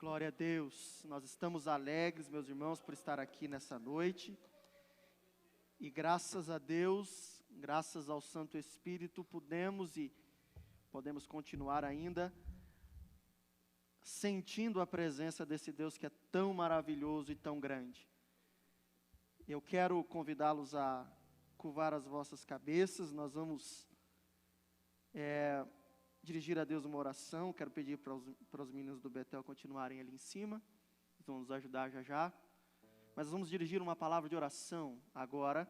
Glória a Deus. Nós estamos alegres, meus irmãos, por estar aqui nessa noite. E graças a Deus, graças ao Santo Espírito, podemos continuar ainda sentindo a presença desse Deus que é tão maravilhoso e tão grande. Eu quero convidá-los a curvar as vossas cabeças. Nós vamos dirigir a Deus uma oração. Quero pedir para os meninos do Betel continuarem ali em cima. Eles vão nos ajudar já já. Mas vamos dirigir uma palavra de oração agora,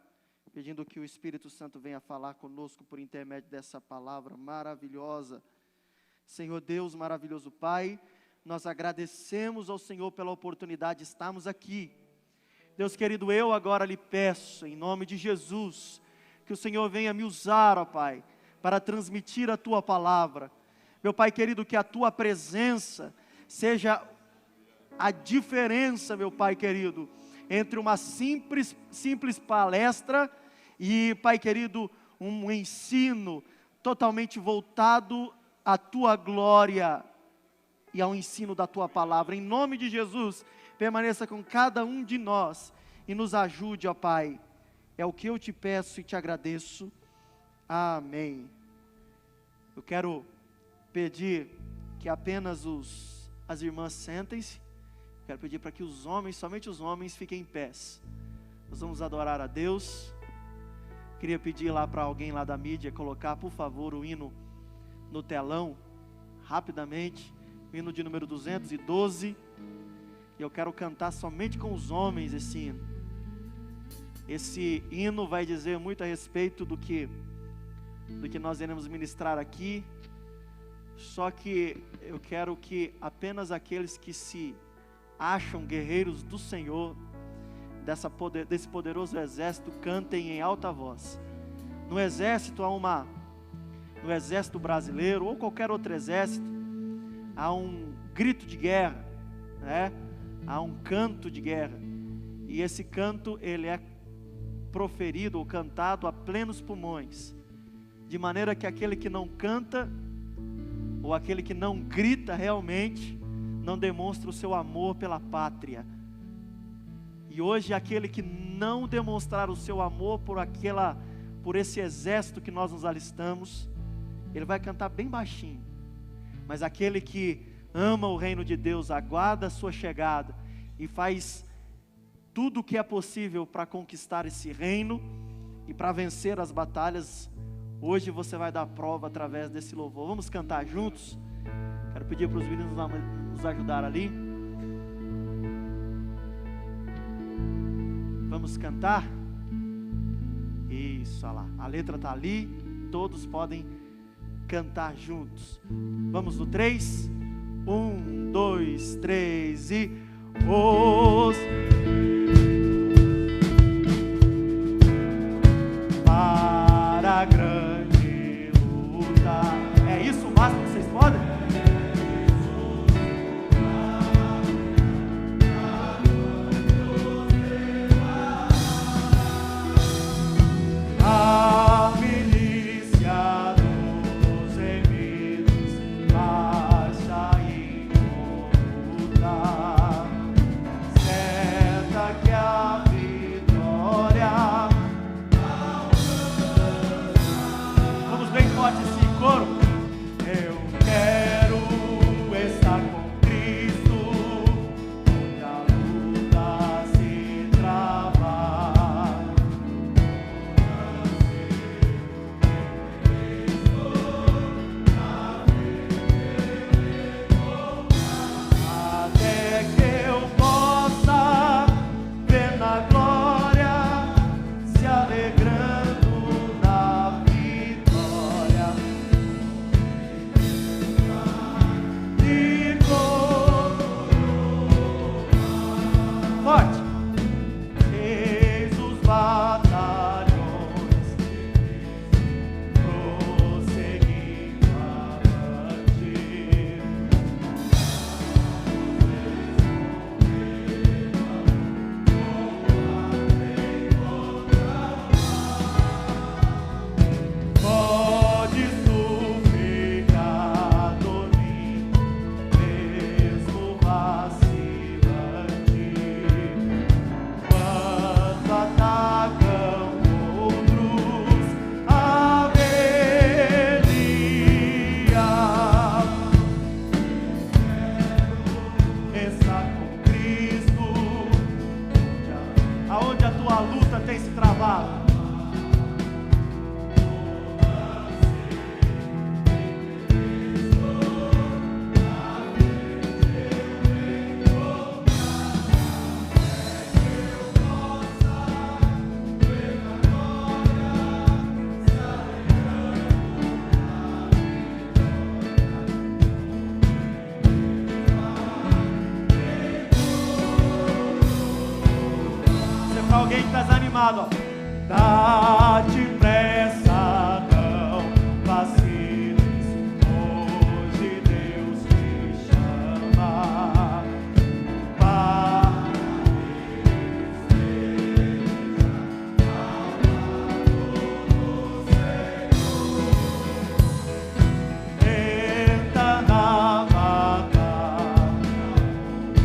pedindo que o Espírito Santo venha falar conosco por intermédio dessa palavra maravilhosa. Senhor Deus, maravilhoso Pai, nós agradecemos ao Senhor pela oportunidade de estarmos aqui. Deus querido, eu agora lhe peço, em nome de Jesus, que o Senhor venha me usar, ó Pai, para transmitir a Tua palavra. Meu Pai querido, que a Tua presença seja a diferença, meu Pai querido, entre uma simples palestra e, Pai querido, um ensino totalmente voltado à Tua glória e ao ensino da Tua palavra. Em nome de Jesus, permaneça com cada um de nós e nos ajude, ó Pai. É o que eu te peço e te agradeço. Amém. Eu quero pedir que apenas as irmãs sentem-se. Quero pedir para que os homens, somente os homens, fiquem em pés. Nós vamos adorar a Deus. Queria pedir lá para alguém lá da mídia colocar, por favor, o hino no telão, rapidamente. O hino de número 212. E eu quero cantar somente com os homens esse hino. Esse hino vai dizer muito a respeito do que nós iremos ministrar aqui. Só que eu quero que apenas aqueles que se acham guerreiros do Senhor, desse poderoso exército, cantem em alta voz. No exército brasileiro ou qualquer outro exército, há um grito de guerra, né? Há um canto de guerra, e esse canto ele é proferido ou cantado a plenos pulmões, de maneira que aquele que não canta ou aquele que não grita realmente não demonstra o seu amor pela pátria. E hoje aquele que não demonstrar o seu amor por esse exército que nós nos alistamos, ele vai cantar bem baixinho. Mas aquele que ama o reino de Deus, aguarda a sua chegada e faz tudo o que é possível para conquistar esse reino e para vencer as batalhas, hoje você vai dar prova através desse louvor. Vamos cantar juntos? Quero pedir para os meninos nos ajudar ali. Vamos cantar? Isso, olha lá. A letra está ali. Todos podem cantar juntos. Vamos no 3. 1, 2, 3 e... Para a grande luta. É isso o máximo que vocês podem? A milícia dos gemidos marcha em luta. chamado, ó. Dá depressa, não vaciles, hoje Deus te chama para entra na batalha.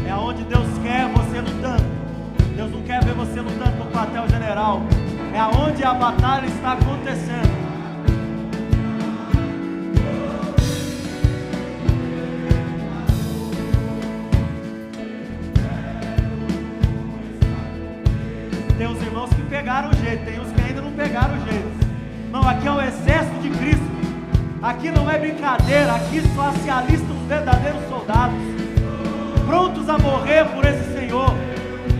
É onde Deus quer você lutando. Deus não quer ver você lutando no quartel-general. É aonde a batalha está acontecendo. Tem os irmãos que pegaram o jeito, tem os que ainda não pegaram o jeito. Não, aqui é o exército de Cristo. Aqui não é brincadeira, aqui só se alistam os verdadeiros soldados, prontos a morrer por esse Senhor.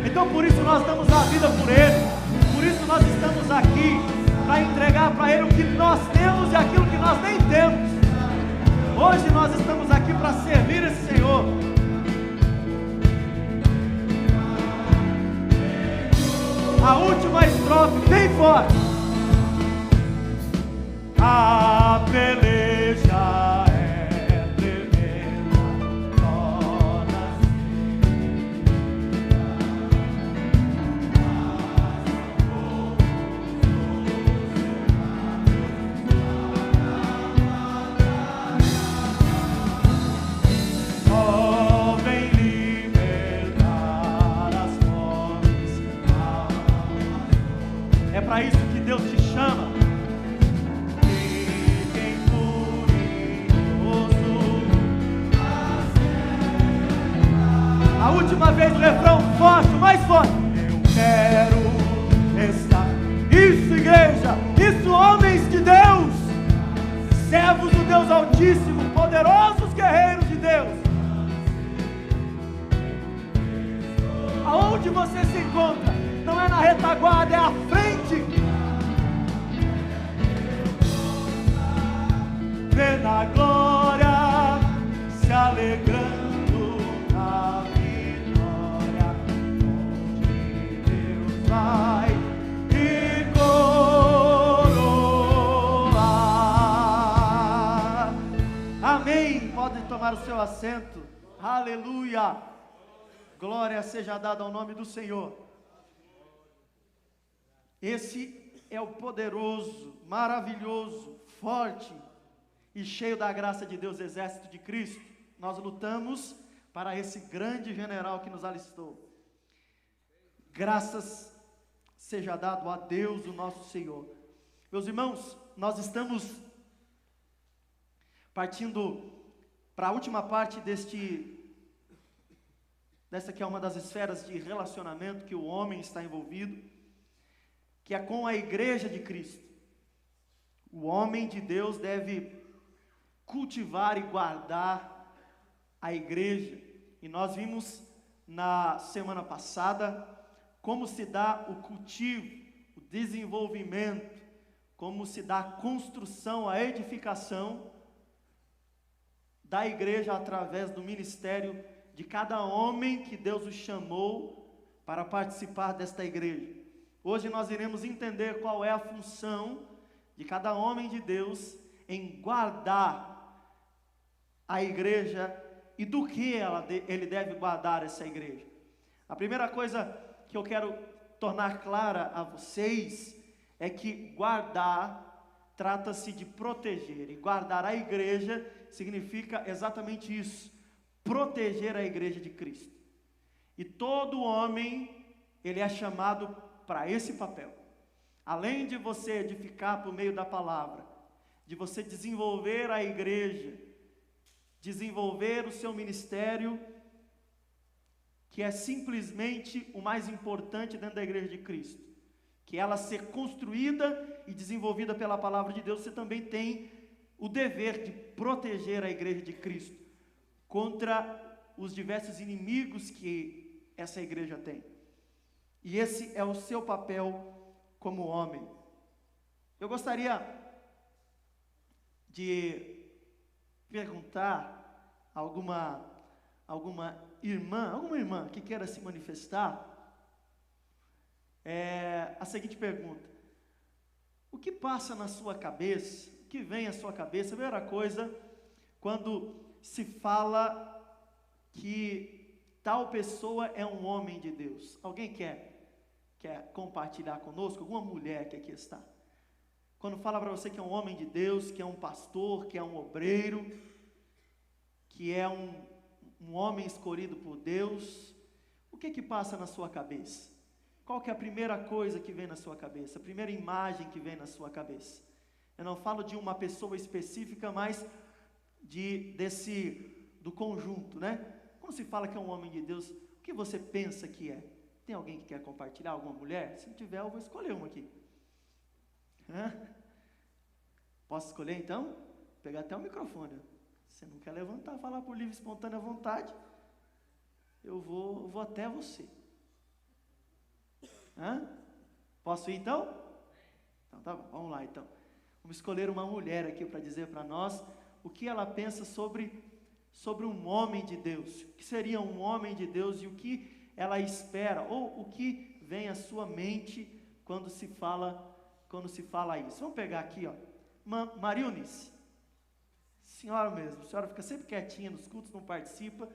Então por isso nós damos a vida por Ele. Por isso nós estamos aqui para entregar para Ele o que nós temos e aquilo que nós nem temos. Hoje nós estamos aqui para servir esse Senhor. A última estrofe, bem forte. A peleja é tremenda, torna-se só vem libertar as fomes. É para isso que Deus te chama. A última vez o refrão forte, mais forte. Eu quero estar. Isso, igreja. Isso, homens de Deus. Servos do Deus Altíssimo. Poderosos guerreiros de Deus. Aonde você se encontra? Não é na retaguarda, é à frente. Vê na glória, se alegrando na vitória, onde Deus vai te coroar. Amém. Pode tomar o seu assento. Aleluia. Glória seja dada ao nome do Senhor. Esse é o poderoso, maravilhoso, forte e cheio da graça de Deus, exército de Cristo. Nós lutamos para esse grande general que nos alistou. Graças seja dado a Deus, o nosso Senhor. Meus irmãos, nós estamos partindo para a última parte dessa que é uma das esferas de relacionamento que o homem está envolvido, que é com a igreja de Cristo. O homem de Deus deve cultivar e guardar a igreja. E nós vimos na semana passada como se dá o cultivo, o desenvolvimento, como se dá a construção, a edificação da igreja através do ministério de cada homem que Deus o chamou para participar desta igreja. Hoje nós iremos entender qual é a função de cada homem de Deus em guardar a igreja e do que ele deve guardar essa igreja. A primeira coisa que eu quero tornar clara a vocês é que guardar trata-se de proteger, e guardar a igreja significa exatamente isso, proteger a igreja de Cristo. E todo homem, ele é chamado para esse papel. Além de você edificar por meio da palavra, de você desenvolver a igreja, desenvolver o seu ministério, que é simplesmente o mais importante dentro da igreja de Cristo, que ela ser construída e desenvolvida pela palavra de Deus, você também tem o dever de proteger a igreja de Cristo contra os diversos inimigos que essa igreja tem. E esse é o seu papel como homem. Eu gostaria de perguntar a alguma irmã que queira se manifestar, a seguinte pergunta: o que passa na sua cabeça, o que vem à sua cabeça, a primeira coisa, quando se fala que tal pessoa é um homem de Deus? Alguém quer compartilhar conosco? Alguma mulher que aqui está? Quando fala para você que é um homem de Deus, que é um pastor, que é um obreiro, que é um homem escolhido por Deus, o que passa na sua cabeça? Qual que é a primeira coisa que vem na sua cabeça? A primeira imagem que vem na sua cabeça? Eu não falo de uma pessoa específica, mas do conjunto, né? Quando se fala que é um homem de Deus, o que você pensa que é? Tem alguém que quer compartilhar? Alguma mulher? Se não tiver, eu vou escolher uma aqui. Posso escolher então? Vou pegar até o microfone. Você não quer levantar, falar por livre e espontânea vontade, eu vou até você. Posso ir então? Então tá bom, vamos lá então. Vamos escolher uma mulher aqui para dizer para nós o que ela pensa sobre um homem de Deus. O que seria um homem de Deus e o que ela espera, ou o que vem à sua mente quando se fala isso. Vamos pegar aqui, ó. Mariunis, senhora mesmo, a senhora fica sempre quietinha nos cultos, não participa.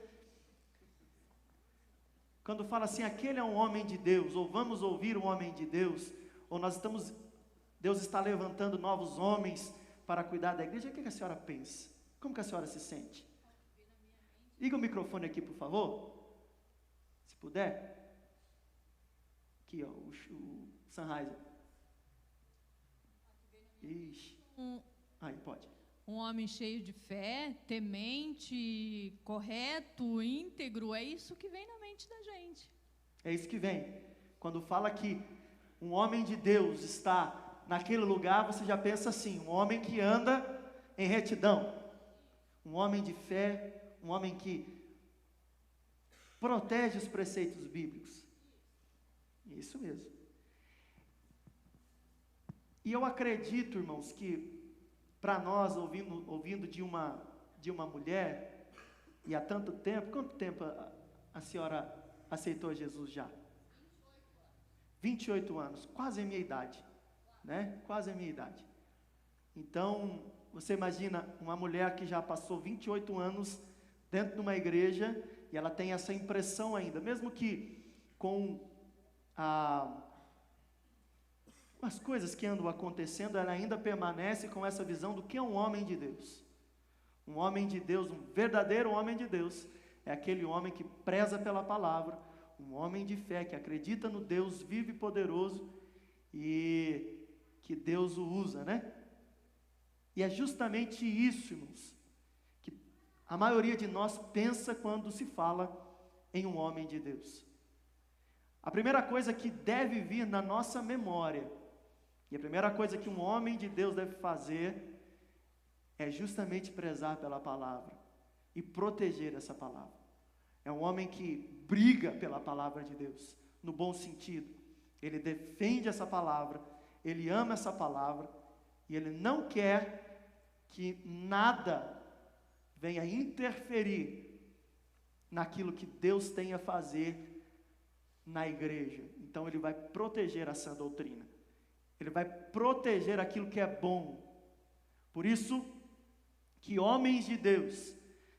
Quando fala assim, aquele é um homem de Deus, ou vamos ouvir um homem de Deus, ou Deus está levantando novos homens para cuidar da igreja, o que a senhora pensa? Como que a senhora se sente? Liga o microfone aqui, por favor, se puder. Aqui, ó, o Sennheiser. Ixi. Aí, pode. Um homem cheio de fé, temente, correto, íntegro, é isso que vem na mente da gente. É isso que vem. Quando fala que um homem de Deus está naquele lugar, você já pensa assim, um homem que anda em retidão, um homem de fé, um homem que protege os preceitos bíblicos. Isso mesmo. E eu acredito, irmãos, que para nós, ouvindo de uma mulher, e há tanto tempo, quanto tempo a senhora aceitou Jesus já? 28 anos, quase a minha idade, né? Quase a minha idade. Então, você imagina uma mulher que já passou 28 anos dentro de uma igreja, e ela tem essa impressão ainda, mesmo que com as coisas que andam acontecendo, ela ainda permanece com essa visão do que é um homem de Deus. Um homem de Deus, um verdadeiro homem de Deus, é aquele homem que preza pela palavra, um homem de fé, que acredita no Deus vivo e poderoso, e que Deus o usa, né? E é justamente isso, irmãos, que a maioria de nós pensa quando se fala em um homem de Deus. A primeira coisa que deve vir na nossa memória, e a primeira coisa que um homem de Deus deve fazer, é justamente prezar pela palavra e proteger essa palavra. É um homem que briga pela palavra de Deus, no bom sentido. Ele defende essa palavra, ele ama essa palavra, e ele não quer que nada venha interferir naquilo que Deus tem a fazer na igreja. Então ele vai proteger essa doutrina, ele vai proteger aquilo que é bom. Por isso que homens de Deus,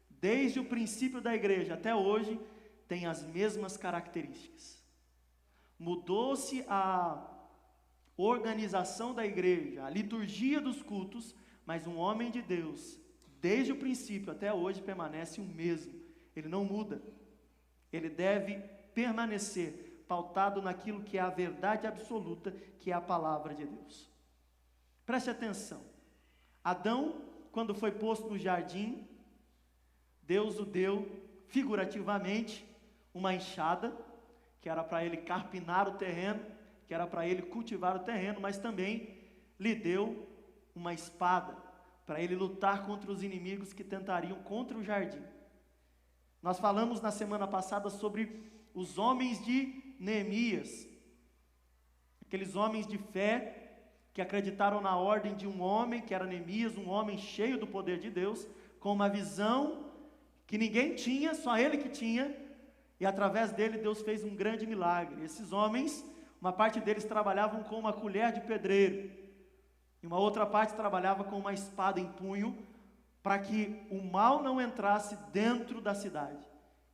desde o princípio da igreja até hoje, têm as mesmas características. Mudou-se a organização da igreja, a liturgia dos cultos, mas um homem de Deus, desde o princípio até hoje, permanece o mesmo. Ele não muda. Ele deve permanecer pautado naquilo que é a verdade absoluta, que é a palavra de Deus. Preste atenção. Adão, quando foi posto no jardim, Deus o deu, figurativamente, uma enxada, que era para ele carpinar o terreno, que era para ele cultivar o terreno, mas também lhe deu uma espada, para ele lutar contra os inimigos que tentariam contra o jardim. Nós falamos na semana passada sobre os homens de Neemias, aqueles homens de fé, que acreditaram na ordem de um homem, que era Neemias, um homem cheio do poder de Deus, com uma visão que ninguém tinha, só ele que tinha, e através dele Deus fez um grande milagre. Esses homens, uma parte deles trabalhavam com uma colher de pedreiro, e uma outra parte trabalhava com uma espada em punho, para que o mal não entrasse dentro da cidade,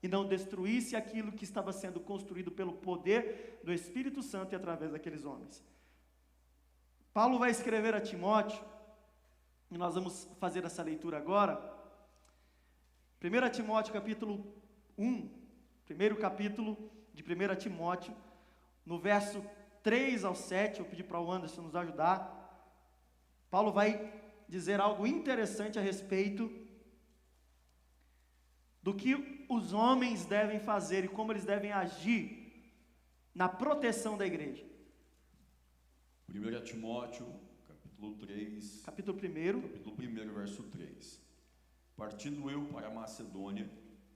e não destruísse aquilo que estava sendo construído pelo poder do Espírito Santo e através daqueles homens. Paulo vai escrever a Timóteo, e nós vamos fazer essa leitura agora. 1 Timóteo capítulo 1, primeiro capítulo de 1 Timóteo, no verso 3 ao 7, eu pedi para o Anderson nos ajudar. Paulo vai dizer algo interessante a respeito do que os homens devem fazer e como eles devem agir na proteção da igreja. 1 Timóteo, capítulo 3, Capítulo 1. capítulo 1, verso 3. Partindo eu para a Macedônia,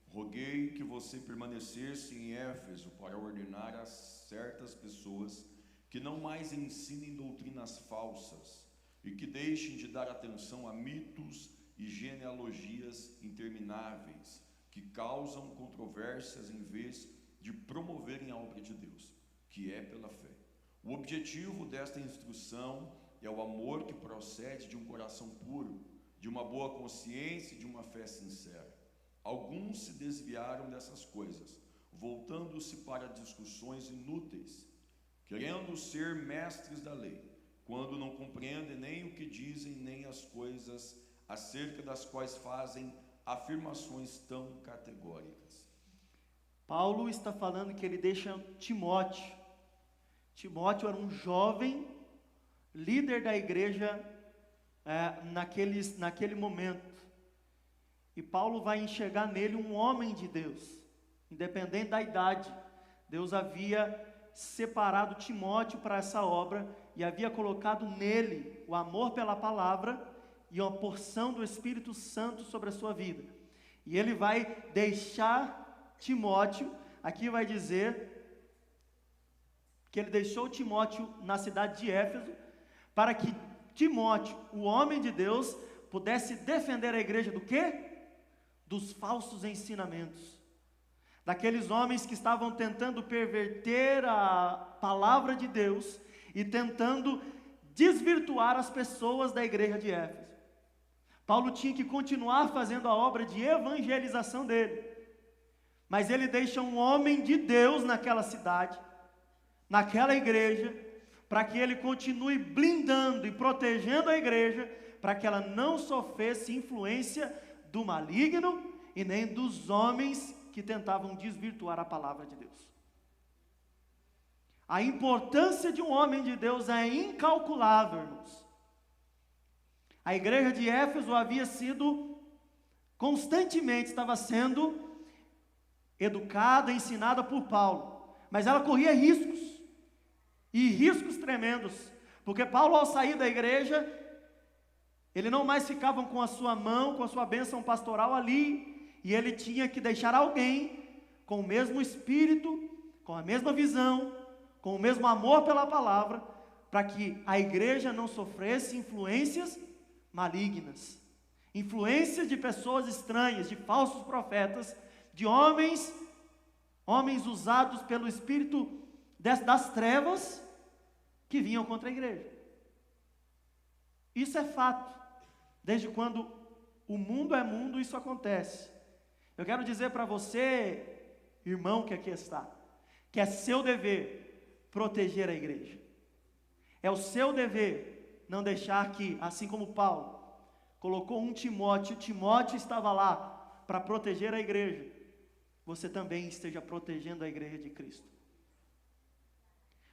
roguei que você permanecesse em Éfeso para ordenar a certas pessoas que não mais ensinem doutrinas falsas e que deixem de dar atenção a mitos e genealogias intermináveis que causam controvérsias em vez de promoverem a obra de Deus, que é pela fé. O objetivo desta instrução é o amor que procede de um coração puro, de uma boa consciência e de uma fé sincera. Alguns se desviaram dessas coisas, voltando-se para discussões inúteis, querendo ser mestres da lei, quando não compreendem nem o que dizem, nem as coisas acerca das quais fazem afirmações tão categóricas. Paulo está falando que ele deixa Timóteo. Timóteo era um jovem líder da igreja naquele momento. E Paulo vai enxergar nele um homem de Deus, independente da idade. Deus havia separado Timóteo para essa obra e havia colocado nele o amor pela palavra e uma porção do Espírito Santo sobre a sua vida. E ele vai deixar Timóteo, aqui vai dizer que ele deixou Timóteo na cidade de Éfeso, para que Timóteo, o homem de Deus, pudesse defender a igreja do quê? Dos falsos ensinamentos, daqueles homens que estavam tentando perverter a palavra de Deus e tentando desvirtuar as pessoas da igreja de Éfeso. Paulo tinha que continuar fazendo a obra de evangelização dele, mas ele deixa um homem de Deus naquela cidade, naquela igreja, para que ele continue blindando e protegendo a igreja, para que ela não sofresse influência do maligno e nem dos homens que tentavam desvirtuar a palavra de Deus. A importância de um homem de Deus é incalculável, irmãos. A igreja de Éfeso havia sido, constantemente estava sendo educada, ensinada por Paulo, mas ela corria riscos, e riscos tremendos, porque Paulo, ao sair da igreja, ele não mais ficava com a sua mão, com a sua bênção pastoral ali, e ele tinha que deixar alguém com o mesmo espírito, com a mesma visão, com o mesmo amor pela palavra, para que a igreja não sofresse influências malignas, influências de pessoas estranhas, de falsos profetas, de homens usados pelo espírito das trevas, que vinham contra a igreja. Isso é fato. Desde quando o mundo é mundo, isso acontece. Eu quero dizer para você, irmão que aqui está, que é seu dever proteger a igreja. É o seu dever não deixar que, assim como Paulo colocou um Timóteo, Timóteo estava lá para proteger a igreja, você também esteja protegendo a igreja de Cristo.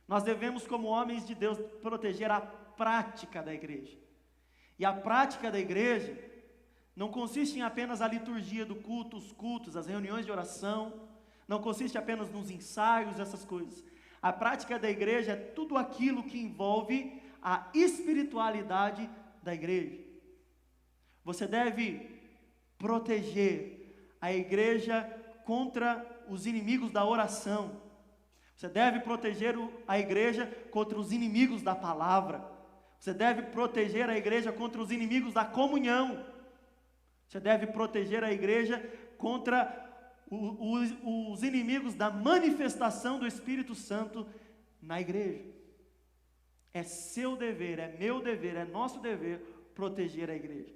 Nós devemos, como homens de Deus, proteger a prática da igreja. E a prática da igreja não consiste em apenas a liturgia do culto, os cultos, as reuniões de oração, não consiste apenas nos ensaios, essas coisas. A prática da igreja é tudo aquilo que envolve a espiritualidade da igreja. Você deve proteger a igreja contra os inimigos da oração. Você deve proteger a igreja contra os inimigos da palavra. Você deve proteger a igreja contra os inimigos da comunhão. Você deve proteger a igreja contra os inimigos da manifestação do Espírito Santo na igreja. É seu dever, é meu dever, é nosso dever proteger a igreja.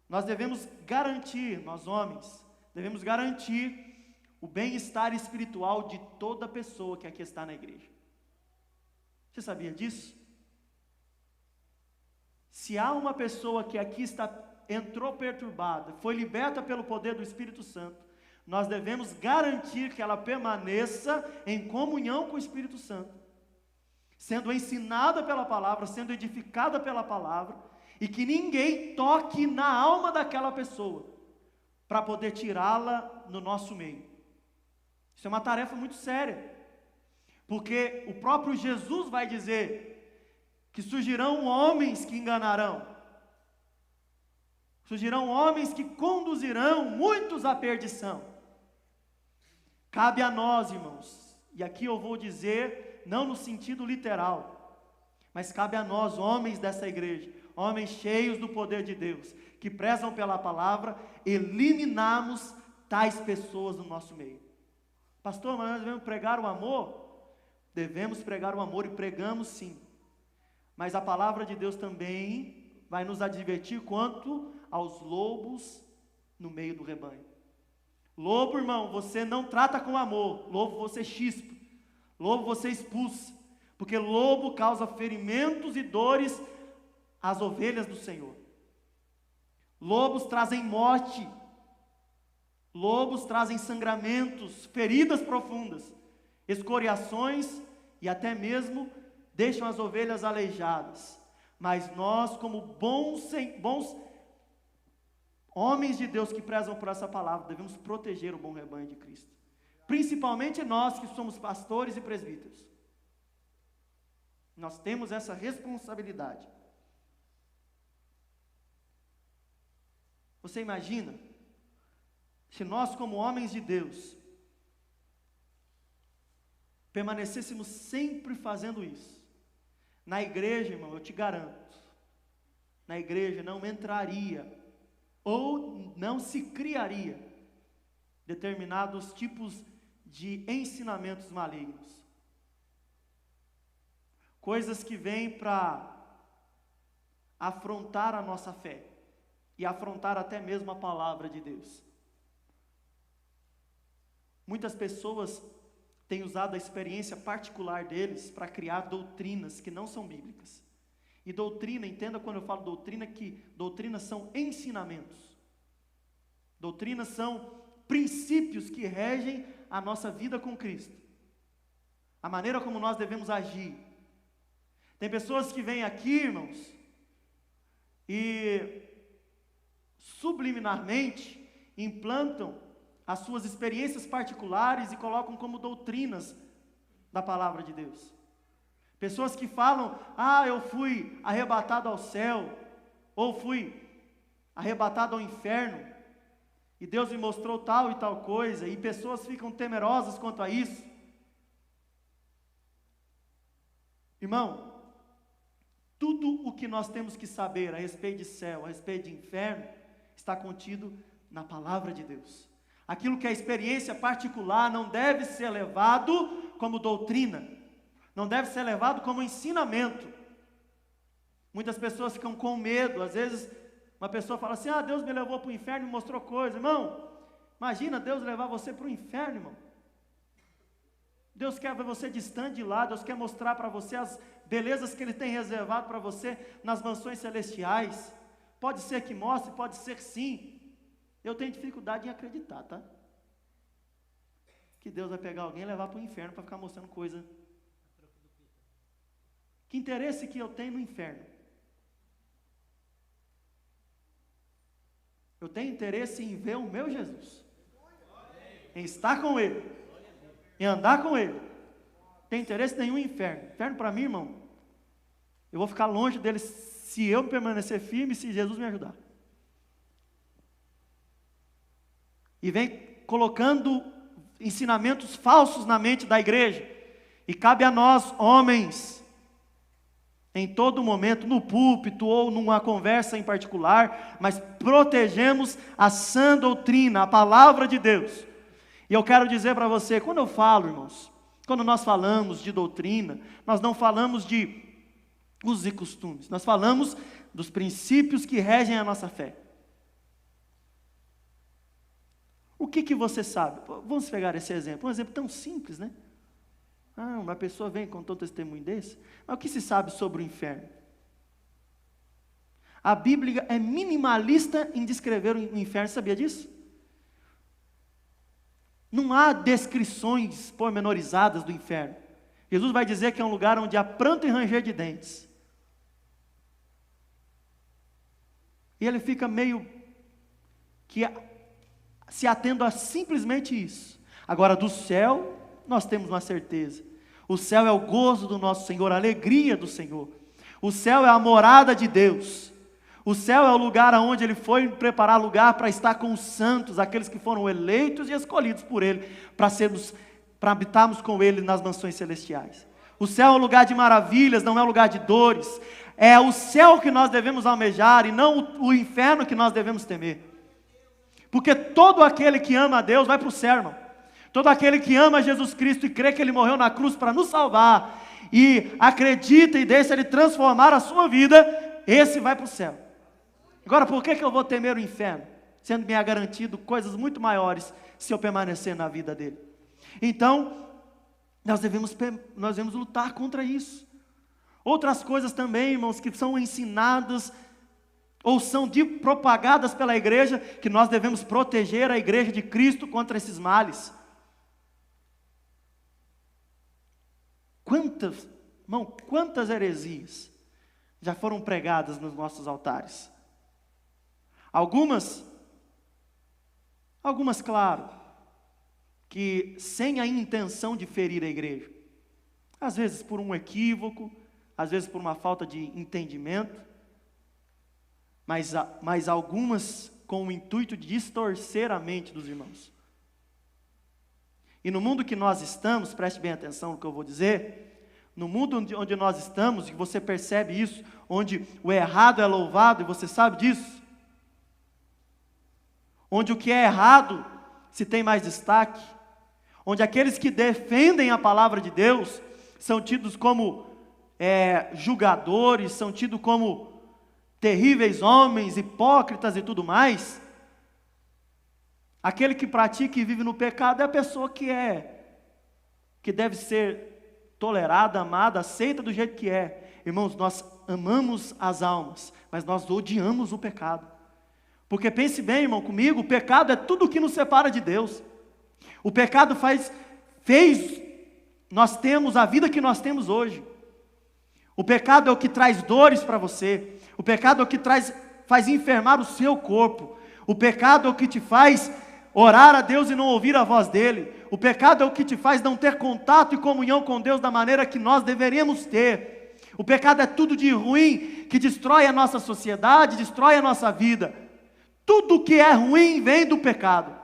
Nós devemos garantir, nós homens, devemos garantir o bem-estar espiritual de toda pessoa que aqui está na igreja. Você sabia disso? Se há uma pessoa que aqui entrou perturbada, foi liberta pelo poder do Espírito Santo, nós devemos garantir que ela permaneça em comunhão com o Espírito Santo, sendo ensinada pela palavra, sendo edificada pela palavra, e que ninguém toque na alma daquela pessoa, para poder tirá-la no nosso meio. Isso é uma tarefa muito séria, porque o próprio Jesus vai dizer que surgirão homens que enganarão, surgirão homens que conduzirão muitos à perdição. Cabe a nós, irmãos, e aqui eu vou dizer, não no sentido literal, mas cabe a nós, homens dessa igreja, homens cheios do poder de Deus, que prezam pela palavra, eliminarmos tais pessoas no nosso meio. Pastor, mas nós devemos pregar o amor? Devemos pregar o amor e pregamos sim, mas a palavra de Deus também vai nos advertir quanto aos lobos no meio do rebanho. Lobo, irmão, você não trata com amor, lobo você chispa, lobo você expulsa, porque lobo causa ferimentos e dores às ovelhas do Senhor. Lobos trazem morte, lobos trazem sangramentos, feridas profundas, escoriações e até mesmo deixam as ovelhas aleijadas. Mas nós, como bons homens de Deus que prezam por essa palavra, devemos proteger o bom rebanho de Cristo, principalmente nós que somos pastores e presbíteros. Nós temos essa responsabilidade. Você imagina se nós, como homens de Deus, permanecêssemos sempre fazendo isso? Na igreja, irmão, eu te garanto, na igreja não entraria ou não se criaria determinados tipos de ensinamentos malignos, coisas que vêm para afrontar a nossa fé e afrontar até mesmo a palavra de Deus. Muitas pessoas têm usado a experiência particular deles para criar doutrinas que não são bíblicas. E doutrina, entenda quando eu falo doutrina, que doutrinas são ensinamentos. Doutrinas são princípios que regem a nossa vida com Cristo, a maneira como nós devemos agir. Tem pessoas que vêm aqui, irmãos, e subliminarmente implantam as suas experiências particulares e colocam como doutrinas da palavra de Deus. Pessoas que falam, eu fui arrebatado ao céu, ou fui arrebatado ao inferno, e Deus me mostrou tal e tal coisa, e pessoas ficam temerosas quanto a isso. Irmão, tudo o que nós temos que saber a respeito de céu, a respeito de inferno, está contido na palavra de Deus. Aquilo que é experiência particular não deve ser levado como doutrina, não deve ser levado como ensinamento. Muitas pessoas ficam com medo, às vezes uma pessoa fala assim, Deus me levou para o inferno e mostrou coisa. Irmão, imagina Deus levar você para o inferno, irmão. Deus quer ver você distante de lá, Deus quer mostrar para você as belezas que Ele tem reservado para você nas mansões celestiais. Pode ser que mostre, pode ser sim. Eu tenho dificuldade em acreditar, tá? Que Deus vai pegar alguém e levar para o inferno para ficar mostrando coisa. Que interesse que eu tenho no inferno? Eu tenho interesse em ver o meu Jesus, em estar com Ele, em andar com Ele. Não tem interesse nenhum em inferno. Inferno para mim, irmão, eu vou ficar longe dele se eu permanecer firme, se Jesus me ajudar. E vem colocando ensinamentos falsos na mente da igreja. E cabe a nós, homens, em todo momento, no púlpito ou numa conversa em particular, mas protegemos a sã doutrina, a palavra de Deus. E eu quero dizer para você, quando eu falo, irmãos, Quando nós falamos de doutrina, nós não falamos de usos e costumes, nós falamos dos princípios que regem a nossa fé. O que você sabe? Vamos pegar esse exemplo, um exemplo tão simples, né? Uma pessoa vem com todo testemunho desse, mas o que se sabe sobre o inferno? A Bíblia é minimalista em descrever o inferno, sabia disso? Não há descrições pormenorizadas do inferno. Jesus vai dizer que é um lugar onde há pranto e ranger de dentes. E ele fica meio que se atendo a simplesmente isso. Agora, do céu, nós temos uma certeza. O céu é o gozo do nosso Senhor, a alegria do Senhor. O céu é a morada de Deus. O céu é o lugar onde Ele foi preparar lugar para estar com os santos, aqueles que foram eleitos e escolhidos por Ele, para habitarmos com Ele nas mansões celestiais. O céu é um lugar de maravilhas, não é um lugar de dores. É o céu que nós devemos almejar e não o inferno que nós devemos temer. Porque todo aquele que ama a Deus vai para o céu, irmão. Todo aquele que ama Jesus Cristo e crê que Ele morreu na cruz para nos salvar, e acredita e deixa Ele transformar a sua vida, esse vai para o céu. Agora, por que eu vou temer o inferno? Sendo me garantido coisas muito maiores se eu permanecer na vida dele. Então, nós devemos lutar contra isso. Outras coisas também, irmãos, que são ensinadas ou são propagadas pela igreja, que nós devemos proteger a igreja de Cristo contra esses males. Quantas heresias já foram pregadas nos nossos altares? Algumas, claro, que sem a intenção de ferir a igreja. Às vezes por um equívoco, às vezes por uma falta de entendimento, mas algumas com o intuito de distorcer a mente dos irmãos. E no mundo que nós estamos, preste bem atenção no que eu vou dizer, no mundo onde nós estamos, e você percebe isso, onde o errado é louvado, e você sabe disso, onde o que é errado se tem mais destaque, onde aqueles que defendem a palavra de Deus são tidos como julgadores, são tidos como terríveis homens, hipócritas e tudo mais. Aquele que pratica e vive no pecado é a pessoa que deve ser tolerada, amada, aceita do jeito que é. Irmãos, nós amamos as almas, mas nós odiamos o pecado. Porque pense bem, irmão, comigo, o pecado é tudo o que nos separa de Deus. O pecado fez nós temos a vida que nós temos hoje. O pecado é o que traz dores para você. O pecado é o que faz enfermar o seu corpo. O pecado é o que te faz orar a Deus e não ouvir a voz dEle. O pecado é o que te faz não ter contato e comunhão com Deus da maneira que nós deveríamos ter. O pecado é tudo de ruim que destrói a nossa sociedade, destrói a nossa vida. Tudo que é ruim vem do pecado.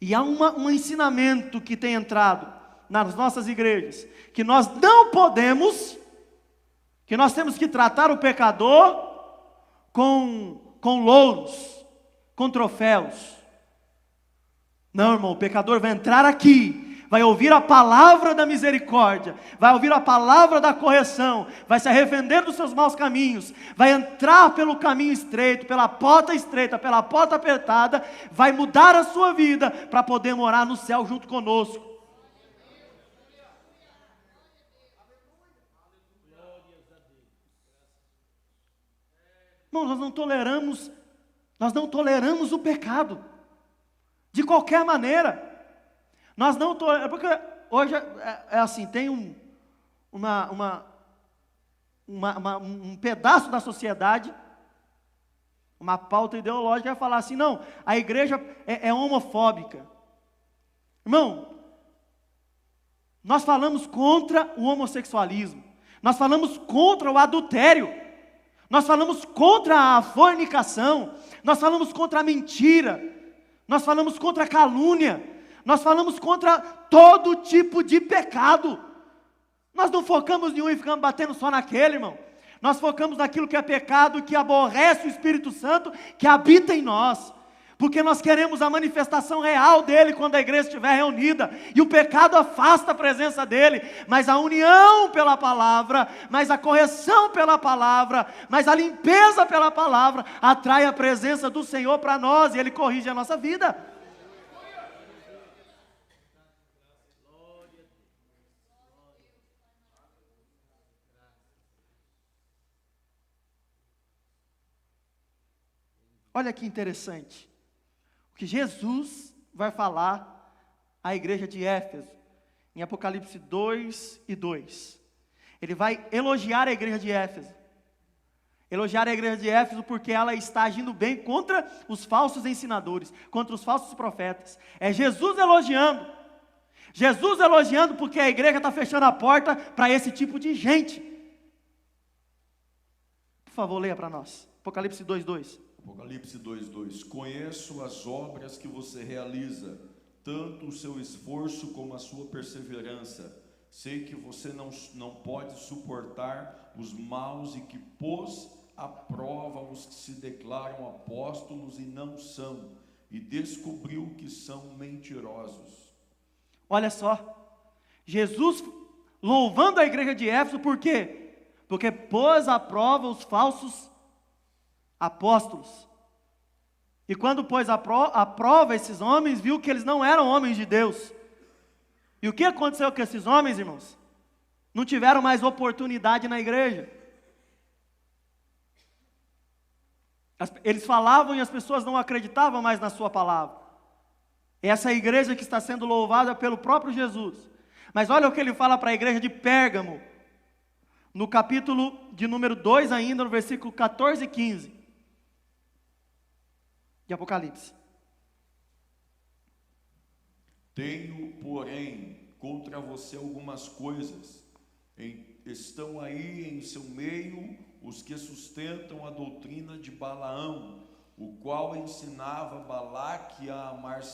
E há um ensinamento que tem entrado nas nossas igrejas, que nós não podemos, que nós temos que tratar o pecador com louros, com troféus. Não, irmão, o pecador vai entrar aqui, vai ouvir a palavra da misericórdia, vai ouvir a palavra da correção, vai se arrepender dos seus maus caminhos, vai entrar pelo caminho estreito, pela porta estreita, pela porta apertada, vai mudar a sua vida para poder morar no céu junto conosco. Irmão, nós não toleramos o pecado, de qualquer maneira. Nós não toleramos, porque hoje é assim, tem um pedaço da sociedade, uma pauta ideológica, vai falar assim, não, a igreja é homofóbica. Irmão, nós falamos contra o homossexualismo, nós falamos contra o adultério, nós falamos contra a fornicação, nós falamos contra a mentira, nós falamos contra a calúnia, nós falamos contra todo tipo de pecado. Nós não focamos em um e ficamos batendo só naquele, irmão. Nós focamos naquilo que é pecado, que aborrece o Espírito Santo, que habita em nós. Porque nós queremos a manifestação real dele quando a igreja estiver reunida, e o pecado afasta a presença dele, mas a união pela palavra, mas a correção pela palavra, mas a limpeza pela palavra, atrai a presença do Senhor para nós, e ele corrige a nossa vida. Olha que interessante. O que Jesus vai falar à igreja de Éfeso, em Apocalipse 2:2. Ele vai elogiar a igreja de Éfeso. Elogiar a igreja de Éfeso porque ela está agindo bem contra os falsos ensinadores, contra os falsos profetas. É Jesus elogiando. Jesus elogiando porque a igreja está fechando a porta para esse tipo de gente. Por favor, leia para nós. Apocalipse 2:2. Apocalipse 2:2. Conheço as obras que você realiza, tanto o seu esforço como a sua perseverança. Sei que você não pode suportar os maus e que pôs à prova os que se declaram apóstolos e não são, e descobriu que são mentirosos. Olha só, Jesus louvando a igreja de Éfeso, por quê? Porque pôs à prova os falsos apóstolos. E quando pôs à prova esses homens, viu que eles não eram homens de Deus. E o que aconteceu com esses homens, irmãos? Não tiveram mais oportunidade na igreja. Eles falavam e as pessoas não acreditavam mais na sua palavra. Essa é a igreja que está sendo louvada pelo próprio Jesus. Mas olha o que ele fala para a igreja de Pérgamo, no capítulo de número 2 ainda, no versículo 14 e 15. De Apocalipse. Tenho, porém, contra você algumas coisas. Estão aí em seu meio os que sustentam a doutrina de Balaão, o qual ensinava Balaque a armar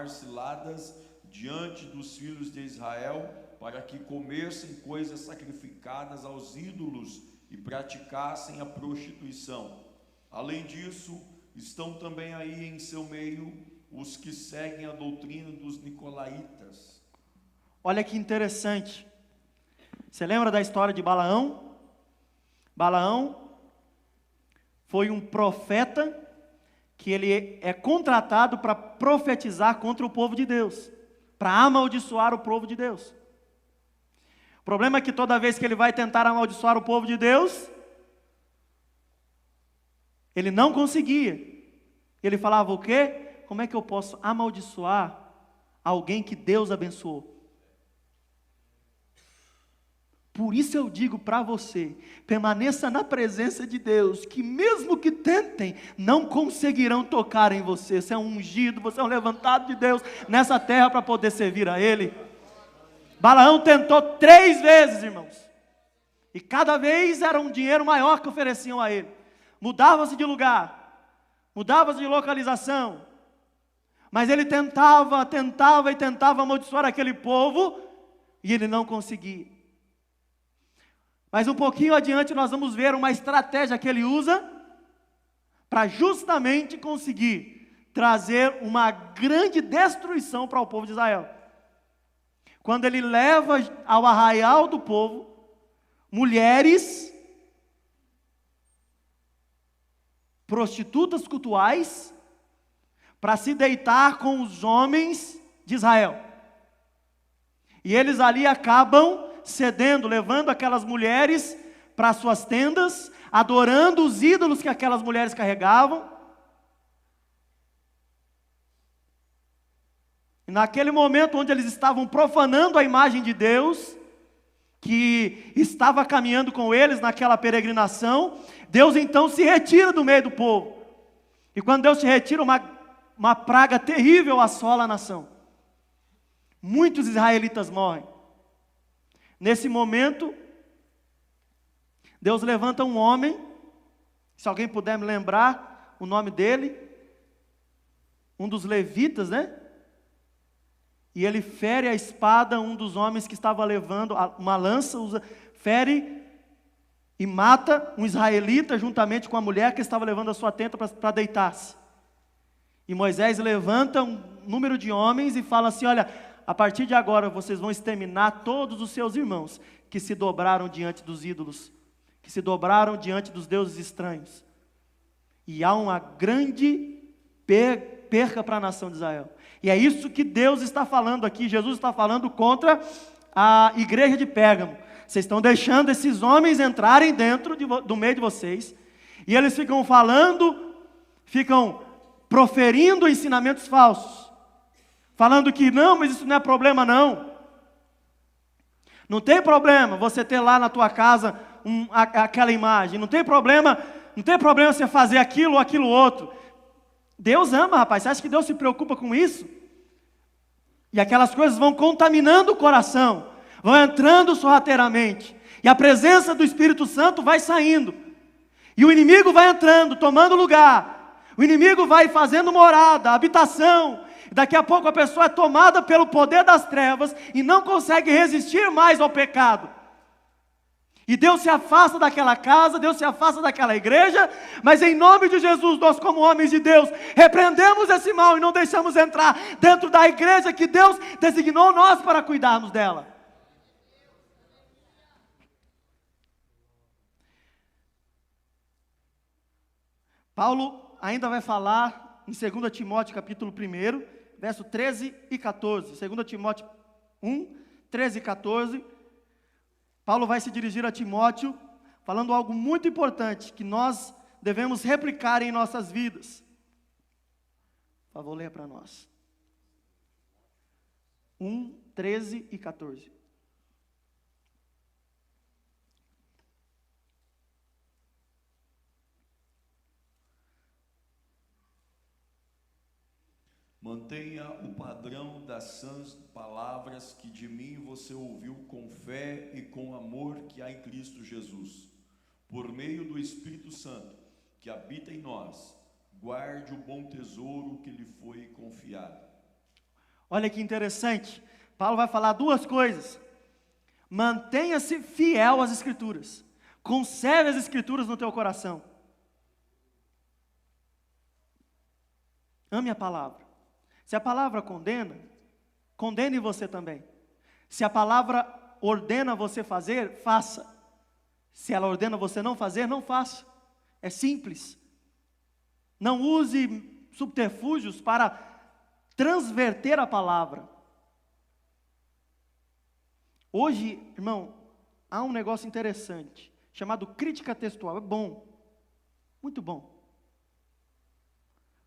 ciladas diante dos filhos de Israel, para que comessem coisas sacrificadas aos ídolos e praticassem a prostituição. Além disso, estão também aí em seu meio os que seguem a doutrina dos nicolaítas. Olha que interessante. Você lembra da história de Balaão? Balaão foi um profeta que ele é contratado para profetizar contra o povo de Deus, para amaldiçoar o povo de Deus. O problema é que toda vez que ele vai tentar amaldiçoar o povo de Deus, ele não conseguia. Ele falava o quê? Como é que eu posso amaldiçoar alguém que Deus abençoou? Por isso eu digo para você, permaneça na presença de Deus, que mesmo que tentem, não conseguirão tocar em você. Você é um ungido, você é um levantado de Deus nessa terra para poder servir a Ele. Balaão tentou 3 vezes, irmãos, e cada vez era um dinheiro maior que ofereciam a ele. Mudava-se de lugar, mudava-se de localização, mas ele tentava amaldiçoar aquele povo, e ele não conseguia. Mas um pouquinho adiante nós vamos ver uma estratégia que ele usa para justamente conseguir trazer uma grande destruição para o povo de Israel. Quando ele leva ao arraial do povo mulheres prostitutas cultuais para se deitar com os homens de Israel. E eles ali acabam cedendo, levando aquelas mulheres para suas tendas, adorando os ídolos que aquelas mulheres carregavam. E naquele momento onde eles estavam profanando a imagem de Deus, que estava caminhando com eles naquela peregrinação, Deus então se retira do meio do povo. E quando Deus se retira, uma praga terrível assola a nação. Muitos israelitas morrem. Nesse momento, Deus levanta um homem, se alguém puder me lembrar o nome dele, um dos levitas, né? E ele fere a espada um dos homens que estava levando uma lança, fere e mata um israelita juntamente com a mulher que estava levando a sua tenda para deitar-se. E Moisés levanta um número de homens e fala assim: olha, a partir de agora vocês vão exterminar todos os seus irmãos que se dobraram diante dos ídolos, que se dobraram diante dos deuses estranhos. E há uma grande perca para a nação de Israel. E é isso que Deus está falando aqui, Jesus está falando contra a igreja de Pérgamo. Vocês estão deixando esses homens entrarem dentro do meio de vocês, e eles ficam falando, ficam proferindo ensinamentos falsos, falando que não, mas isso não é problema não. Não tem problema você ter lá na tua casa aquela imagem, não tem problema você fazer aquilo ou aquilo outro. Deus ama, rapaz, você acha que Deus se preocupa com isso? E aquelas coisas vão contaminando o coração, vão entrando sorrateiramente, e a presença do Espírito Santo vai saindo, e o inimigo vai entrando, tomando lugar, o inimigo vai fazendo morada, habitação, e daqui a pouco a pessoa é tomada pelo poder das trevas, e não consegue resistir mais ao pecado, e Deus se afasta daquela casa, Deus se afasta daquela igreja, mas em nome de Jesus, nós como homens de Deus, repreendemos esse mal e não deixamos entrar dentro da igreja que Deus designou nós para cuidarmos dela. Paulo ainda vai falar em 2 Timóteo capítulo 1, verso 13 e 14, 2 Timóteo 1, 13 e 14, Paulo vai se dirigir a Timóteo, falando algo muito importante, que nós devemos replicar em nossas vidas. Por favor, leia para nós. 1, 13 e 14. Mantenha o padrão das sãs palavras que de mim você ouviu com fé e com amor que há em Cristo Jesus. Por meio do Espírito Santo, que habita em nós, guarde o bom tesouro que lhe foi confiado. Olha que interessante, Paulo vai falar duas coisas. Mantenha-se fiel às Escrituras, conserve as Escrituras no teu coração. Ame a palavra. Se a palavra condena, condene você também. Se a palavra ordena você fazer, faça. Se ela ordena você não fazer, não faça. É simples. Não use subterfúgios para transverter a palavra. Hoje, irmão, há um negócio interessante, chamado crítica textual. É bom, muito bom.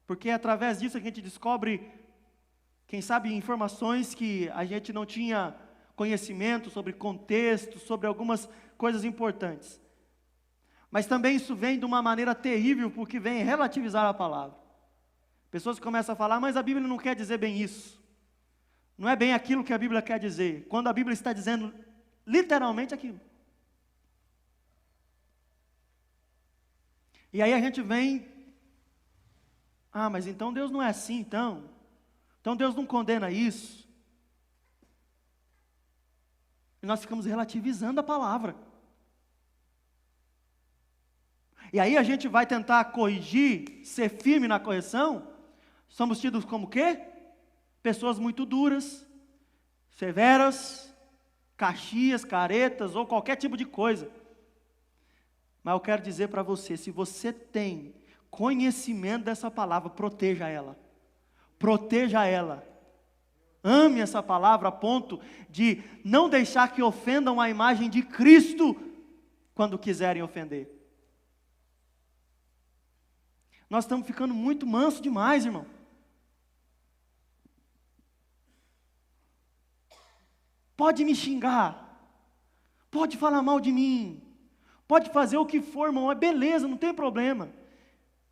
Porque é através disso que a gente descobre, quem sabe, informações que a gente não tinha conhecimento sobre contexto, sobre algumas coisas importantes. Mas também isso vem de uma maneira terrível, porque vem relativizar a palavra. Pessoas começam a falar, mas a Bíblia não quer dizer bem isso. Não é bem aquilo que a Bíblia quer dizer, quando a Bíblia está dizendo literalmente aquilo. E aí a gente vem, mas então Deus não é assim, então Deus não condena isso. E nós ficamos relativizando a palavra. E aí a gente vai tentar corrigir, ser firme na correção. Somos tidos como o quê? Pessoas muito duras, severas, caxias, caretas ou qualquer tipo de coisa. Mas eu quero dizer para você, se você tem conhecimento dessa palavra, proteja ela. Proteja ela. Ame essa palavra a ponto de não deixar que ofendam a imagem de Cristo quando quiserem ofender. Nós estamos ficando muito manso demais, irmão. Pode me xingar, pode falar mal de mim, pode fazer o que for, irmão, é beleza, não tem problema.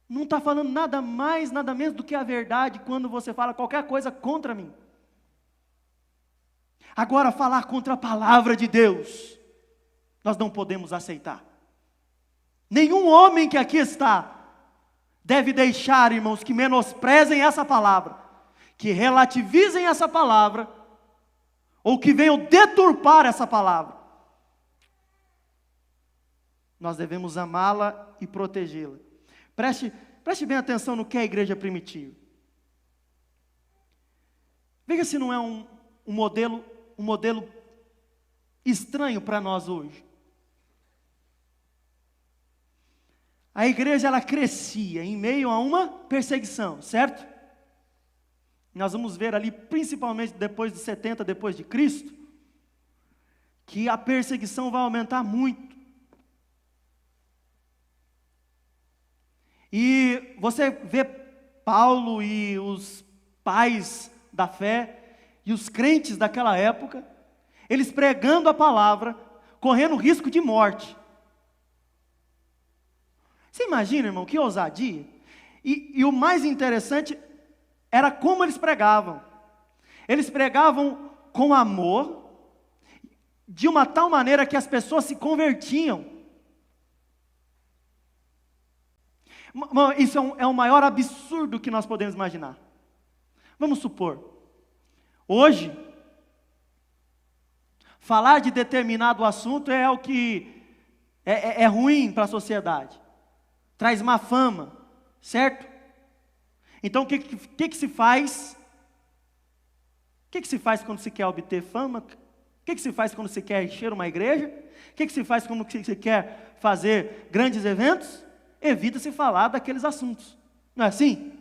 Não está falando nada mais, nada menos do que a verdade quando você fala qualquer coisa contra mim. Agora, falar contra a palavra de Deus, nós não podemos aceitar. Nenhum homem que aqui está deve deixar, irmãos, que menosprezem essa palavra, que relativizem essa palavra, ou que venham deturpar essa palavra. Nós devemos amá-la e protegê-la. Preste bem atenção no que é a igreja primitiva. Veja se não é um modelo estranho para nós hoje. A igreja, ela crescia em meio a uma perseguição, certo? Nós vamos ver ali, principalmente depois de 70 depois de Cristo, que a perseguição vai aumentar muito. E você vê Paulo e os pais da fé, e os crentes daquela época, eles pregando a palavra, correndo risco de morte. Você imagina, irmão, que ousadia? E o mais interessante era como eles pregavam. Eles pregavam com amor, de uma tal maneira que as pessoas se convertiam. Isso é o maior absurdo que nós podemos imaginar. Vamos supor, hoje, falar de determinado assunto é o que é ruim para a sociedade. Traz má fama, certo? Então, o que se faz? O que se faz quando se quer obter fama? O que se faz quando se quer encher uma igreja? O que se faz quando se quer fazer grandes eventos? Evita-se falar daqueles assuntos. Não é assim?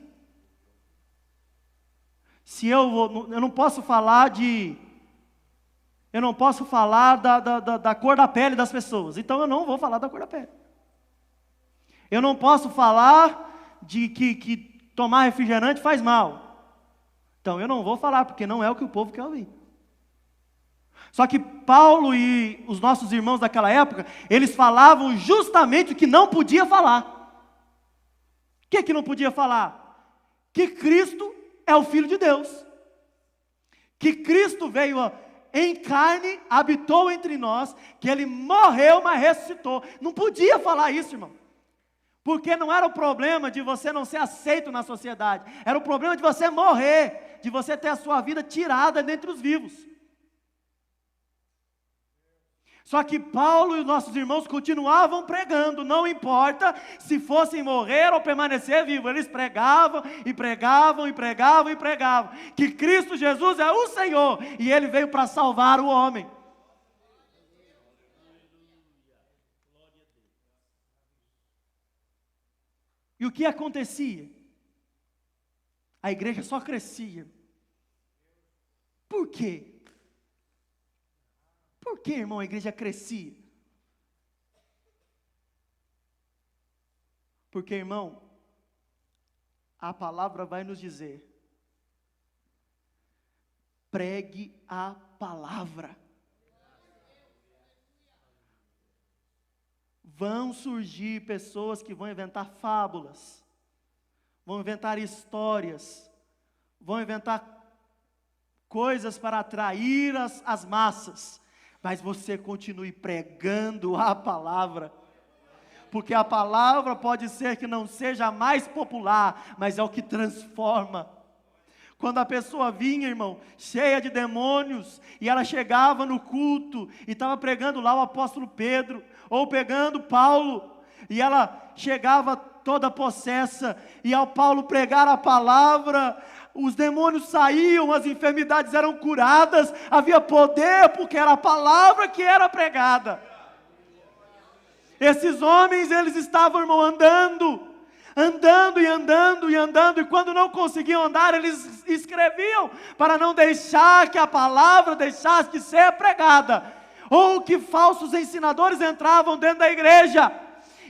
Se eu não posso falar da cor da pele das pessoas, então eu não vou falar da cor da pele. Eu não posso falar de que tomar refrigerante faz mal. Então eu não vou falar, porque não é o que o povo quer ouvir. Só que Paulo e os nossos irmãos daquela época, eles falavam justamente o que não podia falar. O que não podia falar? Que Cristo é o Filho de Deus. Que Cristo veio em carne, habitou entre nós, que Ele morreu, mas ressuscitou. Não podia falar isso, irmão. Porque não era o problema de você não ser aceito na sociedade. Era o problema de você morrer, de você ter a sua vida tirada dentre os vivos. Só que Paulo e os nossos irmãos continuavam pregando, não importa se fossem morrer ou permanecer vivos, eles pregavam e pregavam e pregavam e pregavam, que Cristo Jesus é o Senhor, e Ele veio para salvar o homem. E o que acontecia? A igreja só crescia. Por quê? Por que, irmão, a igreja crescia? Porque, irmão, a palavra vai nos dizer: pregue a palavra. Vão surgir pessoas que vão inventar fábulas, vão inventar histórias, vão inventar coisas para atrair as massas. Mas você continue pregando a palavra, porque a palavra pode ser que não seja a mais popular, mas é o que transforma. Quando a pessoa vinha, irmão, cheia de demônios, e ela chegava no culto, e estava pregando lá o apóstolo Pedro, ou pegando Paulo, e ela chegava toda possessa, e ao Paulo pregar a palavra, os demônios saíam, as enfermidades eram curadas, havia poder, porque era a palavra que era pregada. Esses homens, eles estavam, irmão, andando, e quando não conseguiam andar, eles escreviam, para não deixar que a palavra deixasse de ser pregada, ou que falsos ensinadores entravam dentro da igreja.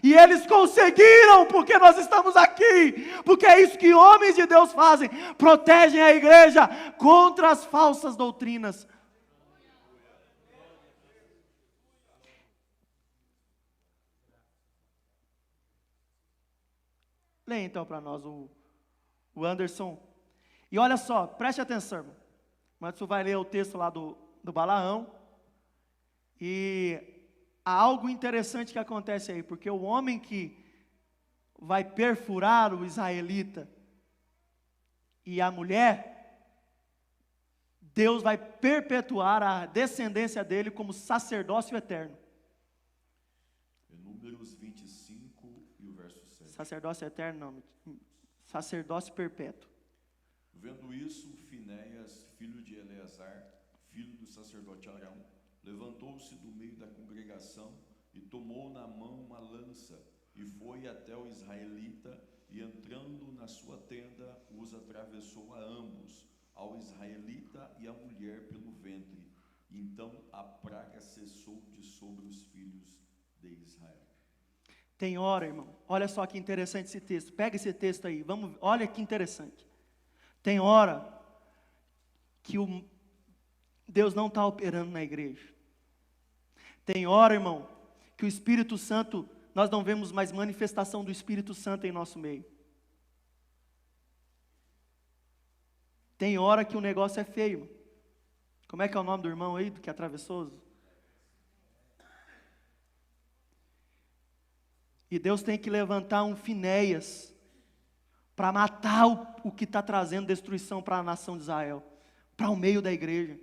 E eles conseguiram, porque nós estamos aqui, porque é isso que homens de Deus fazem, protegem a igreja contra as falsas doutrinas. Leia então para nós o Anderson, e olha só, preste atenção, irmão. O Anderson vai ler o texto lá do Balaão, e há algo interessante que acontece aí, porque o homem que vai perfurar o israelita e a mulher, Deus vai perpetuar a descendência dele como sacerdócio eterno. Números 25 e o verso 7. Sacerdócio eterno não, sacerdócio perpétuo. Vendo isso, Finéias, filho de Eleazar, filho do sacerdote Arão, levantou-se do meio da congregação e tomou na mão uma lança e foi até o israelita e, entrando na sua tenda, os atravessou a ambos, ao israelita e à mulher pelo ventre. Então a praga cessou de sobre os filhos de Israel. Tem hora, irmão, olha só que interessante esse texto. Pega esse texto aí, olha que interessante. Tem hora que Deus não está operando na igreja. Tem hora, irmão, que o Espírito Santo, nós não vemos mais manifestação do Espírito Santo em nosso meio. Tem hora que o negócio é feio, irmão. Como é que é o nome do irmão aí, do que atravessou? E Deus tem que levantar um Finéias para matar o que está trazendo destruição para a nação de Israel, para o meio da igreja.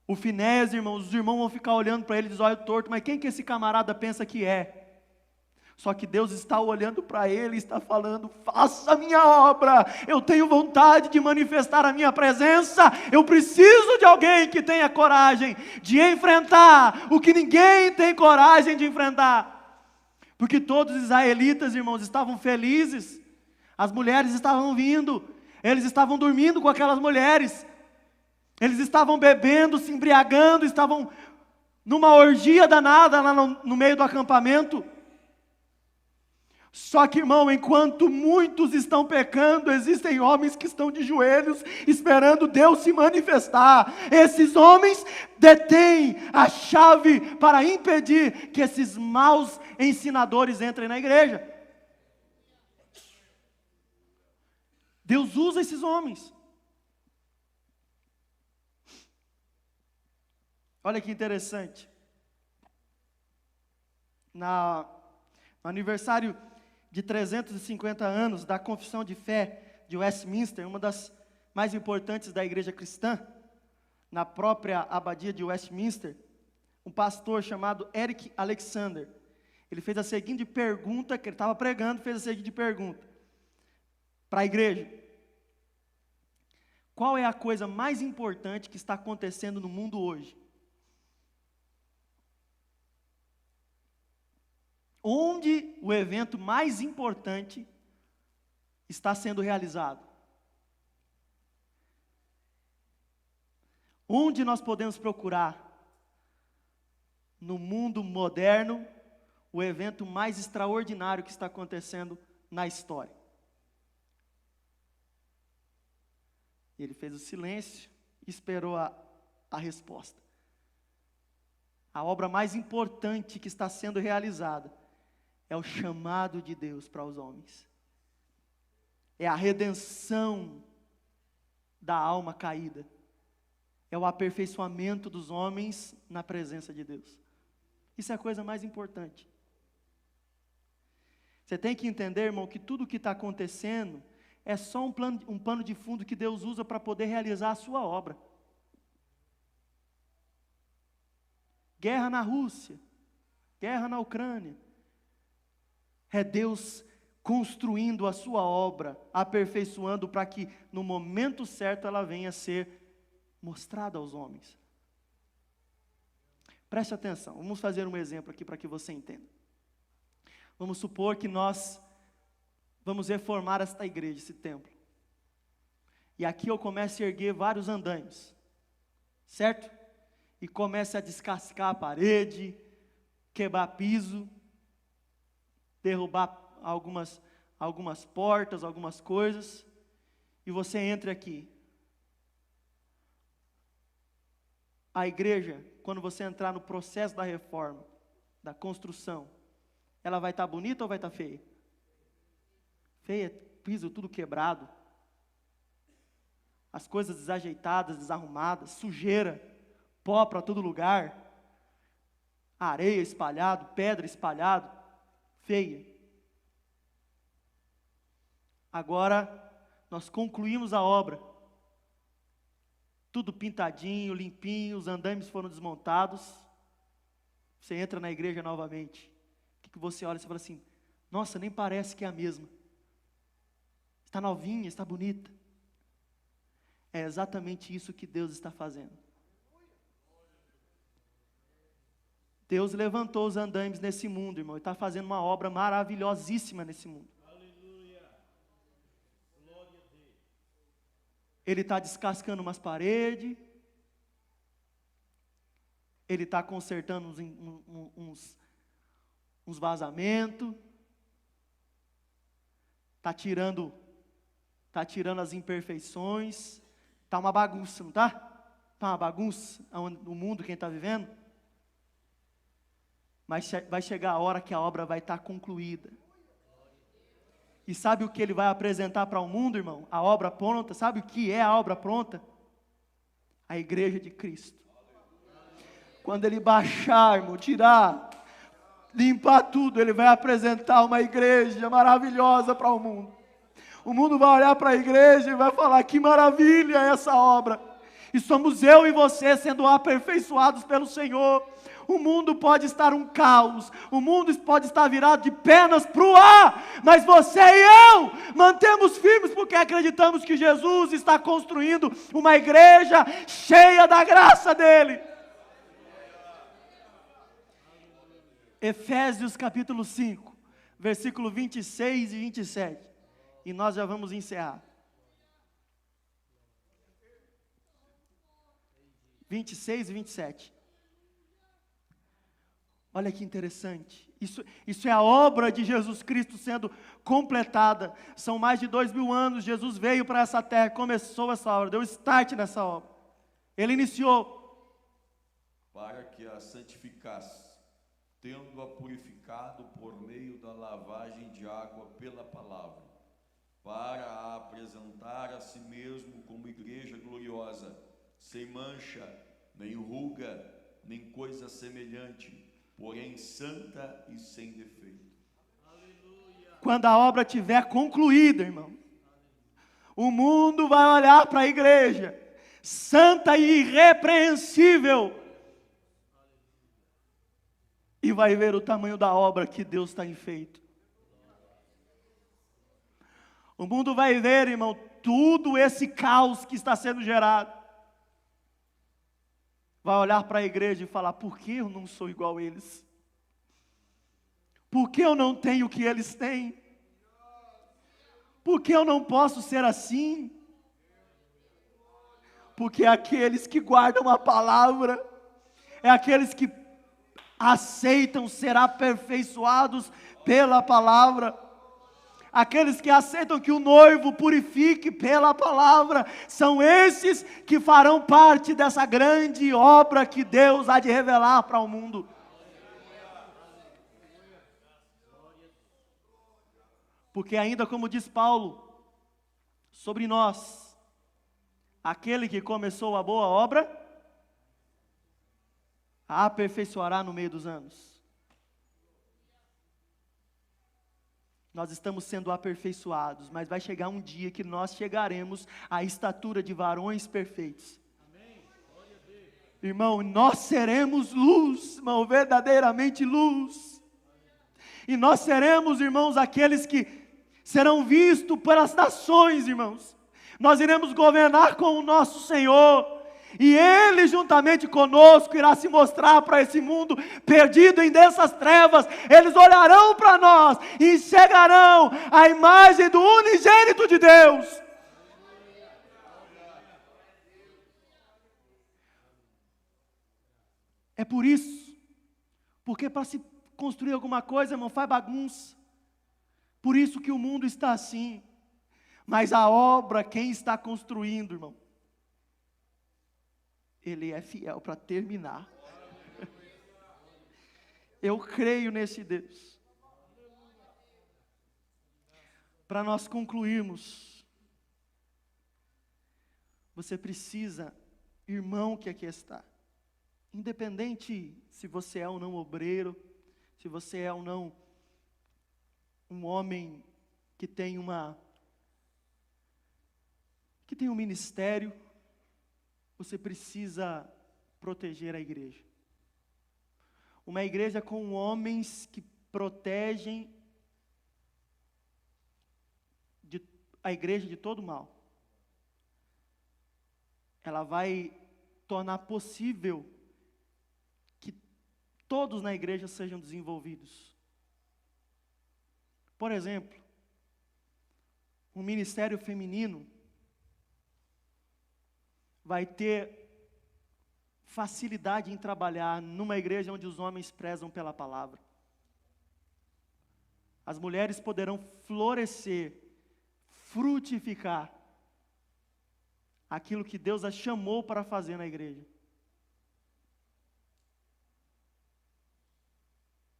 O Finéias, irmãos, os irmãos vão ficar olhando para ele de olho torto, mas quem que esse camarada pensa que é? Só que Deus está olhando para ele e está falando: faça a minha obra, eu tenho vontade de manifestar a minha presença, eu preciso de alguém que tenha coragem de enfrentar o que ninguém tem coragem de enfrentar. Porque todos os israelitas, irmãos, estavam felizes, as mulheres estavam vindo, eles estavam dormindo com aquelas mulheres, eles estavam bebendo, se embriagando, estavam numa orgia danada lá no meio do acampamento. Só que, irmão, enquanto muitos estão pecando, existem homens que estão de joelhos, esperando Deus se manifestar. Esses homens detêm a chave para impedir que esses maus ensinadores entrem na igreja. Deus usa esses homens. Olha que interessante. No aniversário de 350 anos da Confissão de Fé de Westminster, uma das mais importantes da igreja cristã, na própria abadia de Westminster, um pastor chamado Eric Alexander, ele fez a seguinte pergunta, que ele estava pregando, fez a seguinte pergunta para a igreja: qual é a coisa mais importante que está acontecendo no mundo hoje? Onde o evento mais importante está sendo realizado? Onde nós podemos procurar, no mundo moderno, o evento mais extraordinário que está acontecendo na história? E ele fez o silêncio e esperou a resposta. A obra mais importante que está sendo realizada é o chamado de Deus para os homens. É a redenção da alma caída. É o aperfeiçoamento dos homens na presença de Deus. Isso é a coisa mais importante. Você tem que entender, irmão, que tudo o que está acontecendo é só um pano de fundo que Deus usa para poder realizar a sua obra. Guerra na Rússia, guerra na Ucrânia. É Deus construindo a sua obra, aperfeiçoando para que no momento certo ela venha a ser mostrada aos homens. Preste atenção, vamos fazer um exemplo aqui para que você entenda. Vamos supor que nós vamos reformar esta igreja, esse templo. E aqui eu começo a erguer vários andaimes, certo? E começo a descascar a parede, quebrar piso, derrubar algumas portas, algumas coisas, e você entra aqui. A igreja, quando você entrar no processo da reforma, da construção, ela vai estar bonita ou vai estar feia? Feia, piso tudo quebrado, as coisas desajeitadas, desarrumadas, sujeira, pó para todo lugar, areia espalhado, pedra espalhado, feia. Agora, nós concluímos a obra, tudo pintadinho, limpinho, os andaimes foram desmontados, você entra na igreja novamente, o que você olha e fala assim: nossa, nem parece que é a mesma, está novinha, está bonita. É exatamente isso que Deus está fazendo. Deus levantou os andaimes nesse mundo, irmão, e está fazendo uma obra maravilhosíssima nesse mundo. Ele está descascando umas paredes, ele está consertando uns vazamentos, está tirando as imperfeições, está uma bagunça, não está? Está uma bagunça no mundo quem está vivendo. Mas vai chegar a hora que a obra vai estar concluída. E sabe o que ele vai apresentar para o mundo, irmão? A obra pronta. Sabe o que é a obra pronta? A igreja de Cristo. Quando ele baixar, irmão, tirar, limpar tudo, ele vai apresentar uma igreja maravilhosa para o mundo. O mundo vai olhar para a igreja e vai falar: que maravilha é essa obra. E somos eu e você sendo aperfeiçoados pelo Senhor. O mundo pode estar um caos, o mundo pode estar virado de pernas para o ar, mas você e eu mantemos firmes porque acreditamos que Jesus está construindo uma igreja cheia da graça dEle. Efésios capítulo 5, versículo 26 e 27, e nós já vamos encerrar. 26 e 27. Olha que interessante, isso é a obra de Jesus Cristo sendo completada. São mais de 2000 anos, Jesus veio para essa terra, começou essa obra, deu start nessa obra. Ele iniciou. Para que a santificasse, tendo-a purificado por meio da lavagem de água pela palavra, para a apresentar a si mesmo como igreja gloriosa, sem mancha, nem ruga, nem coisa semelhante, porém santa e sem defeito. Quando a obra estiver concluída, irmão, o mundo vai olhar para a igreja, santa e irrepreensível, e vai ver o tamanho da obra que Deus tem feito. O mundo vai ver, irmão, tudo esse caos que está sendo gerado. Vai olhar para a igreja e falar: por que eu não sou igual a eles? Por que eu não tenho o que eles têm? Por que eu não posso ser assim? Porque aqueles que guardam a palavra, é aqueles que aceitam ser aperfeiçoados pela palavra. Aqueles que aceitam que o noivo purifique pela palavra, são esses que farão parte dessa grande obra que Deus há de revelar para o mundo. Porque ainda como diz Paulo, sobre nós, aquele que começou a boa obra, a aperfeiçoará no meio dos anos. Nós estamos sendo aperfeiçoados, mas vai chegar um dia que nós chegaremos à estatura de varões perfeitos. Amém. Irmão, nós seremos luz, irmão, verdadeiramente luz. E nós seremos, irmãos, aqueles que serão vistos pelas nações, irmãos. Nós iremos governar com o nosso Senhor. E Ele juntamente conosco irá se mostrar para esse mundo perdido em densas trevas. Eles olharão para nós e enxergarão a imagem do unigênito de Deus. É por isso, porque para se construir alguma coisa, irmão, faz bagunça. Por isso que o mundo está assim. Mas a obra, quem está construindo, irmão, Ele é fiel para terminar. Eu creio nesse Deus. Para nós concluirmos, você precisa, irmão que aqui está, independente se você é ou não obreiro, se você é ou não um homem que tem um ministério, você precisa proteger a igreja. Uma igreja com homens que protegem a igreja de todo mal. ela vai tornar possível que todos na igreja sejam desenvolvidos. Por exemplo, um ministério feminino vai ter facilidade em trabalhar numa igreja onde os homens prezam pela palavra. As mulheres poderão florescer, frutificar aquilo que Deus as chamou para fazer na igreja.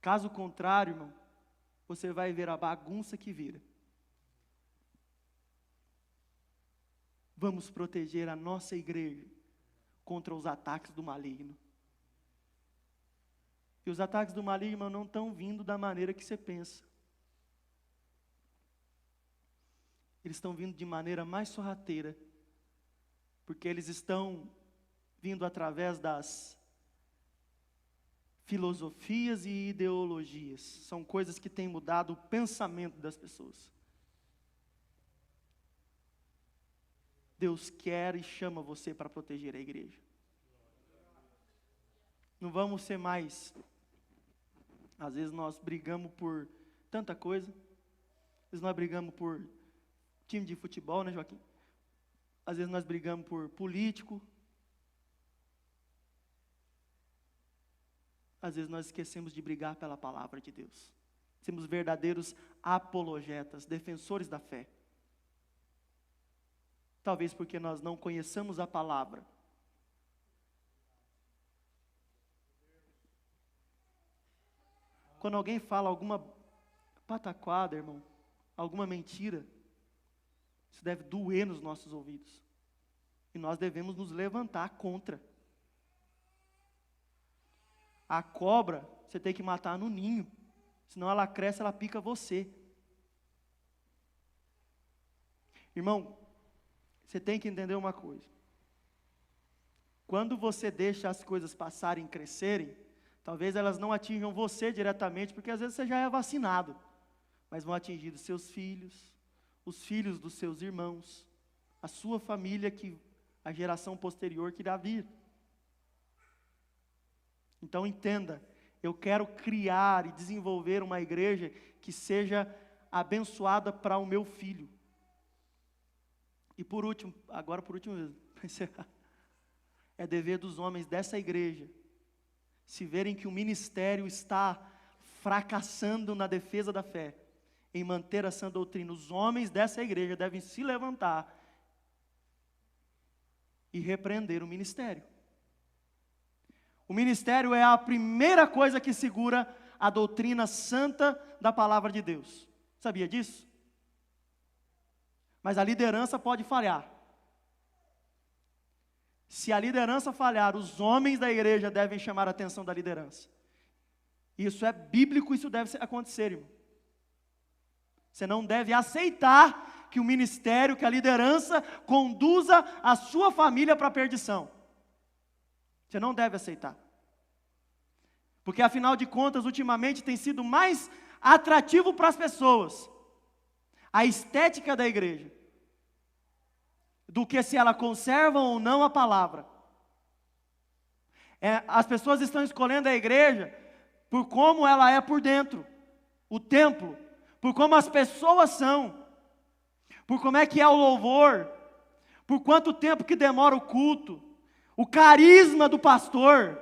Caso contrário, irmão, você vai ver a bagunça que vira. Vamos proteger a nossa igreja contra os ataques do maligno. E os ataques do maligno não estão vindo da maneira que você pensa. Eles estão vindo de maneira mais sorrateira, porque eles estão vindo através das filosofias e ideologias. São coisas que têm mudado o pensamento das pessoas. Deus quer e chama você para proteger a igreja. Não vamos ser mais... Às vezes nós brigamos por tanta coisa. Às vezes nós brigamos por time de futebol, né, Joaquim? Às vezes nós brigamos por político. Às vezes nós esquecemos de brigar pela palavra de Deus. Somos verdadeiros apologetas, defensores da fé. Talvez porque nós não conheçamos a palavra. Quando alguém fala alguma pataquada, irmão, alguma mentira, isso deve doer nos nossos ouvidos. E nós devemos nos levantar contra. A cobra, você tem que matar no ninho. Senão ela cresce, ela pica você. Irmão, você tem que entender uma coisa. Quando você deixa as coisas passarem e crescerem, talvez elas não atinjam você diretamente, porque às vezes você já é vacinado. Mas vão atingir os seus filhos, os filhos dos seus irmãos, a sua família, a geração posterior que irá vir. Então entenda, eu quero criar e desenvolver uma igreja que seja abençoada para o meu filho. E por último, agora por último mesmo, é dever dos homens dessa igreja, se verem que o ministério está fracassando na defesa da fé, em manter a sã doutrina, os homens dessa igreja devem se levantar e repreender o ministério. O ministério é a primeira coisa que segura a doutrina santa da palavra de Deus. Sabia disso? Mas a liderança pode falhar. Se a liderança falhar, os homens da igreja devem chamar a atenção da liderança. Isso é bíblico, isso deve acontecer, irmão. Você não deve aceitar que o ministério, que a liderança conduza a sua família para a perdição. Você não deve aceitar. Porque afinal de contas, ultimamente tem sido mais atrativo para as pessoas a estética da igreja do que se ela conserva ou não a palavra. As pessoas estão escolhendo a igreja por como ela é por dentro, o templo, por como as pessoas são, por como é que é o louvor, por quanto tempo que demora o culto, o carisma do pastor.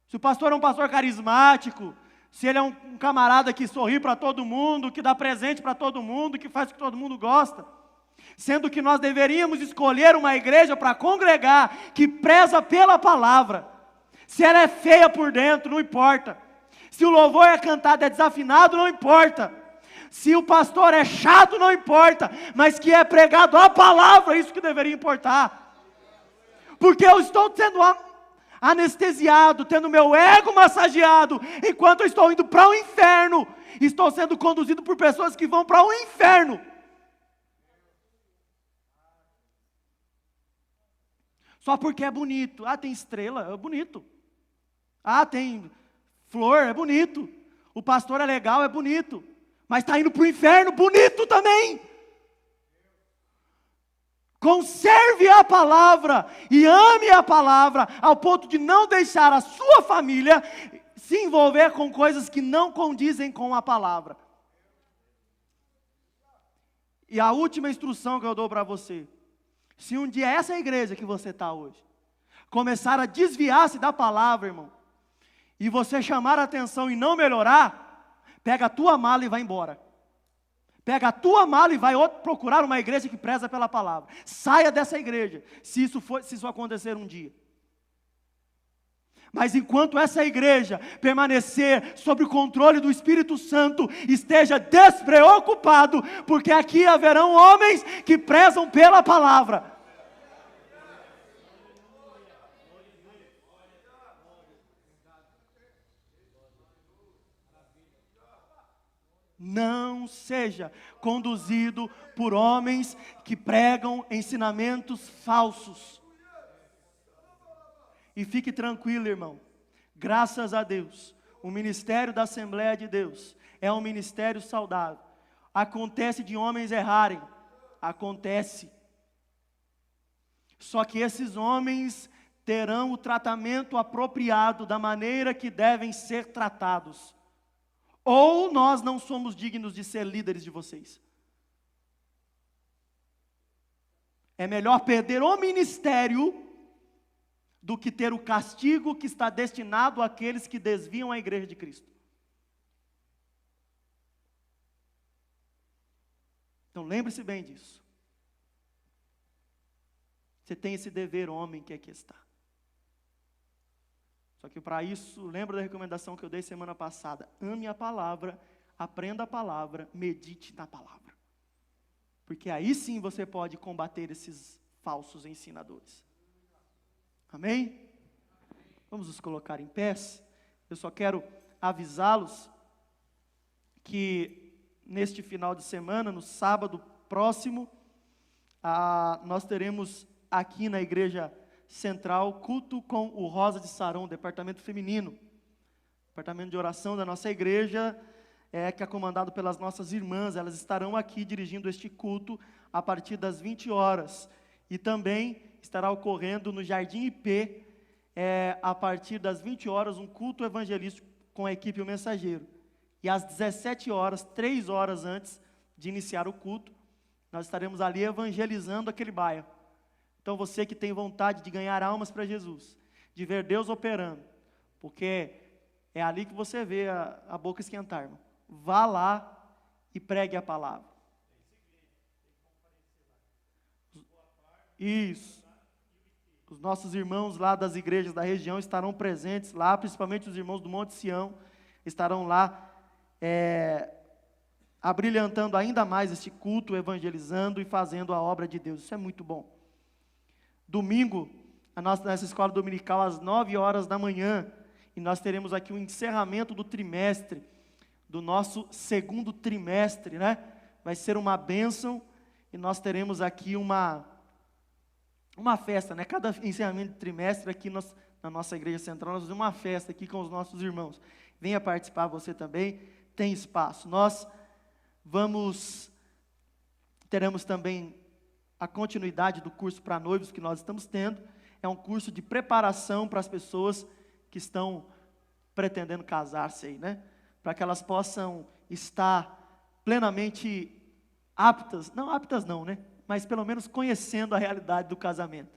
Se o pastor é um pastor carismático, se ele é um camarada que sorri para todo mundo, que dá presente para todo mundo, que faz o que todo mundo gosta. Sendo que nós deveríamos escolher uma igreja para congregar, que preza pela palavra. Se ela é feia por dentro, não importa. Se o louvor é cantado, é desafinado, não importa. Se o pastor é chato, não importa. Mas que é pregado a palavra, isso que deveria importar. Porque eu estou sendo anestesiado, tendo meu ego massageado, enquanto eu estou indo para o inferno. Estou sendo conduzido por pessoas que vão para o inferno. Só porque é bonito. Ah, tem estrela, é bonito. Ah, tem flor, é bonito. O pastor é legal, é bonito. Mas está indo para o inferno, bonito também. conserve a palavra e ame a palavra, ao ponto de não deixar a sua família se envolver com coisas que não condizem com a palavra. E a última instrução que eu dou para você: se um dia essa igreja que você está hoje começar a desviar-se da palavra, irmão, e você chamar a atenção e não melhorar, pega a tua mala e vai embora. Pega a tua mala e vai procurar uma igreja que preza pela palavra. Saia dessa igreja, se isso acontecer um dia. Mas enquanto essa igreja permanecer sob o controle do Espírito Santo, esteja despreocupado, porque aqui haverão homens que prezam pela palavra. Não seja conduzido por homens que pregam ensinamentos falsos. E fique tranquilo, irmão. Graças a Deus, o ministério da Assembleia de Deus é um ministério saudável. Acontece de homens errarem. Acontece. Só que esses homens terão o tratamento apropriado da maneira que devem ser tratados. Ou nós não somos dignos de ser líderes de vocês. É melhor perder o ministério do que ter o castigo que está destinado àqueles que desviam a igreja de Cristo. Então lembre-se bem disso. Você tem esse dever, homem, que aqui está. Só que para isso, lembra da recomendação que eu dei semana passada: ame a palavra, aprenda a palavra, medite na palavra. Porque aí sim você pode combater esses falsos ensinadores. Amém? Vamos nos colocar em pés. Eu só quero avisá-los que neste final de semana, no sábado próximo, nós teremos aqui na igreja central culto com o Rosa de Saron, departamento feminino, departamento de oração da nossa igreja, que é comandado pelas nossas irmãs. Elas estarão aqui dirigindo este culto a partir das 20 horas. E também estará ocorrendo no Jardim IP, a partir das 20 horas, um culto evangelístico com a equipe O Mensageiro. E às 17 horas, 3 horas antes de iniciar o culto, nós estaremos ali evangelizando aquele bairro. Então você que tem vontade de ganhar almas para Jesus, de ver Deus operando, porque é ali que você vê a boca esquentar, irmão. Vá lá e pregue a palavra. Isso. Os nossos irmãos lá das igrejas da região estarão presentes lá, principalmente os irmãos do Monte Sião, estarão lá abrilhantando ainda mais este culto, evangelizando e fazendo a obra de Deus. Isso é muito bom. Domingo, nessa escola dominical, às 9 horas da manhã, e nós teremos aqui o encerramento do trimestre, do nosso segundo trimestre, né? Vai ser uma bênção, e nós teremos aqui uma festa, né? Cada encerramento de trimestre aqui na nossa igreja central, nós fazemos uma festa aqui com os nossos irmãos. Venha participar você também, tem espaço. Nós teremos também a continuidade do curso para noivos que nós estamos tendo. É um curso de preparação para as pessoas que estão pretendendo casar-se aí, né? Para que elas possam estar plenamente aptas não, né? Mas pelo menos conhecendo a realidade do casamento.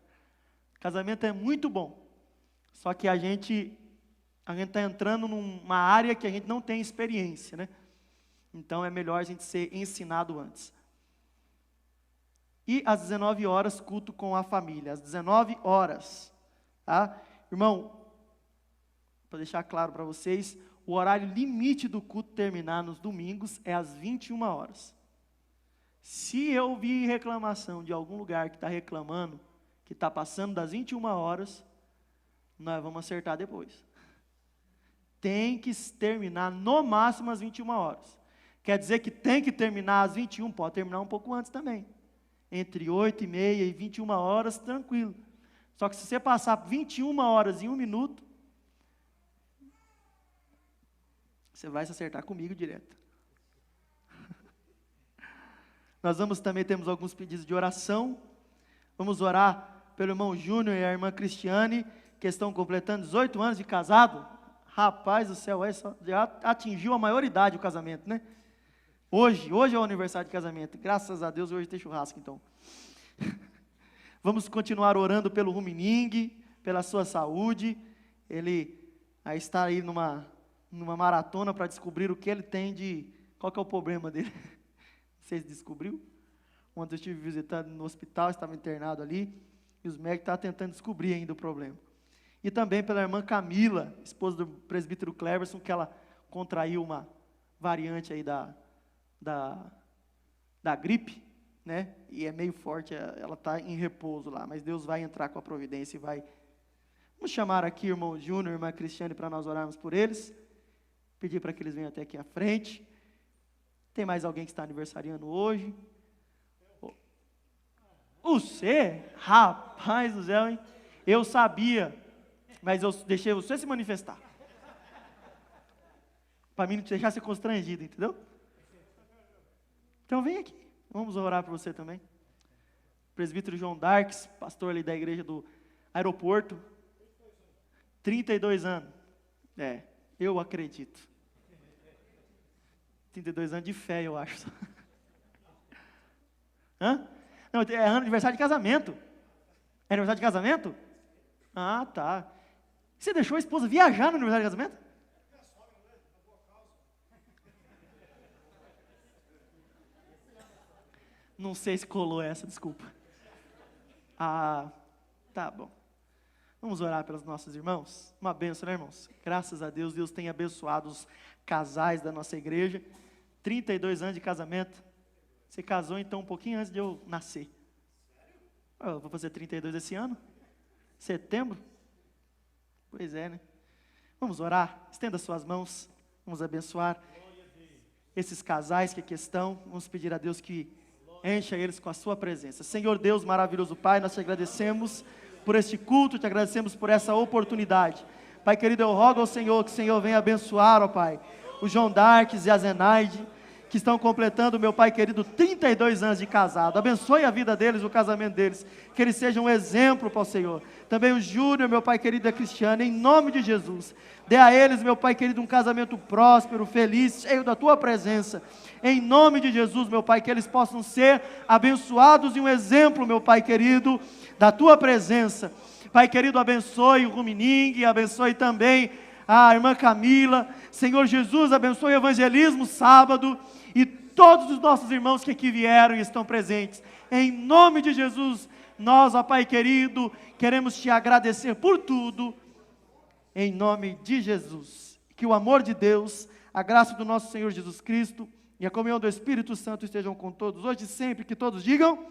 O casamento é muito bom, só que a gente está entrando numa área que a gente não tem experiência, né? Então é melhor a gente ser ensinado antes. E às 19 horas, culto com a família. Às 19 horas. Tá? Irmão, para deixar claro para vocês, o horário limite do culto terminar nos domingos é às 21 horas. Se eu ouvir reclamação de algum lugar que está reclamando, que está passando das 21 horas, nós vamos acertar depois. Tem que terminar no máximo às 21 horas. Quer dizer que tem que terminar às 21, pode terminar um pouco antes também. Entre 8h30 e 21 horas, tranquilo. Só que se você passar 21 horas e 1 minuto, você vai se acertar comigo direto. Nós temos alguns pedidos de oração. Vamos orar pelo irmão Júnior e a irmã Cristiane, que estão completando 18 anos de casado. Rapaz do céu, já atingiu a maioridade o casamento, né? Hoje é o aniversário de casamento. Graças a Deus, hoje tem churrasco, então. Vamos continuar orando pelo Rumining, pela sua saúde. Ele está aí numa maratona para descobrir o que ele tem qual que é o problema dele. Vocês descobriu? Ontem eu estive visitando no hospital, estava internado ali, e os médicos estavam tentando descobrir ainda o problema. E também pela irmã Camila, esposa do presbítero Cleverson, que ela contraiu uma variante aí da gripe, né? E é meio forte, ela está em repouso lá, mas Deus vai entrar com a providência e vai. Vamos chamar aqui o irmão Júnior e a irmã Cristiane para nós orarmos por eles, pedir para que eles venham até aqui à frente. Tem mais alguém que está aniversariando hoje? Você? Rapaz do céu, hein? Eu sabia, mas eu deixei você se manifestar. Para mim não te deixar ser constrangido, entendeu? Então vem aqui, vamos orar por você também. Presbítero João Darks, pastor ali da igreja do aeroporto. 32 anos. Eu acredito. 32 anos de fé, eu acho. Hã? Não, é aniversário de casamento. É aniversário de casamento? Ah, tá. Você deixou a esposa viajar no aniversário de casamento? Não sei se colou essa, desculpa. Ah, tá bom. Vamos orar pelos nossos irmãos? Uma bênção, né, irmãos? Graças a Deus, Deus tem abençoado os casais da nossa igreja. 32 anos de casamento. Você casou, então, um pouquinho antes de eu nascer. Eu vou fazer 32 esse ano. Setembro. Pois é, né? Vamos orar. Estenda suas mãos. Vamos abençoar esses casais que aqui estão. Vamos pedir a Deus que encha eles com a sua presença. Senhor Deus, maravilhoso Pai, nós te agradecemos por este culto, te agradecemos por essa oportunidade. Pai querido, eu rogo ao Senhor que o Senhor venha abençoar, ó Pai, o João Darks e a Zenaide, que estão completando, meu Pai querido, 32 anos de casado. Abençoe a vida deles, o casamento deles, que eles sejam um exemplo para o Senhor. Também o Júnior, meu Pai querido, e a Cristiane, em nome de Jesus. Dê a eles, meu Pai querido, um casamento próspero, feliz, cheio da Tua presença. Em nome de Jesus, meu Pai, que eles possam ser abençoados e um exemplo, meu Pai querido, da Tua presença. Pai querido, abençoe o Rumining, abençoe também a irmã Camila. Senhor Jesus, abençoe o evangelismo sábado e todos os nossos irmãos que aqui vieram e estão presentes. Em nome de Jesus, nós, ó Pai querido, queremos te agradecer por tudo. Em nome de Jesus. Que o amor de Deus, a graça do nosso Senhor Jesus Cristo e a comunhão do Espírito Santo estejam com todos, hoje e sempre, que todos digam. Amém.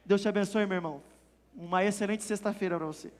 Deus te abençoe, meu irmão. Uma excelente sexta-feira para você.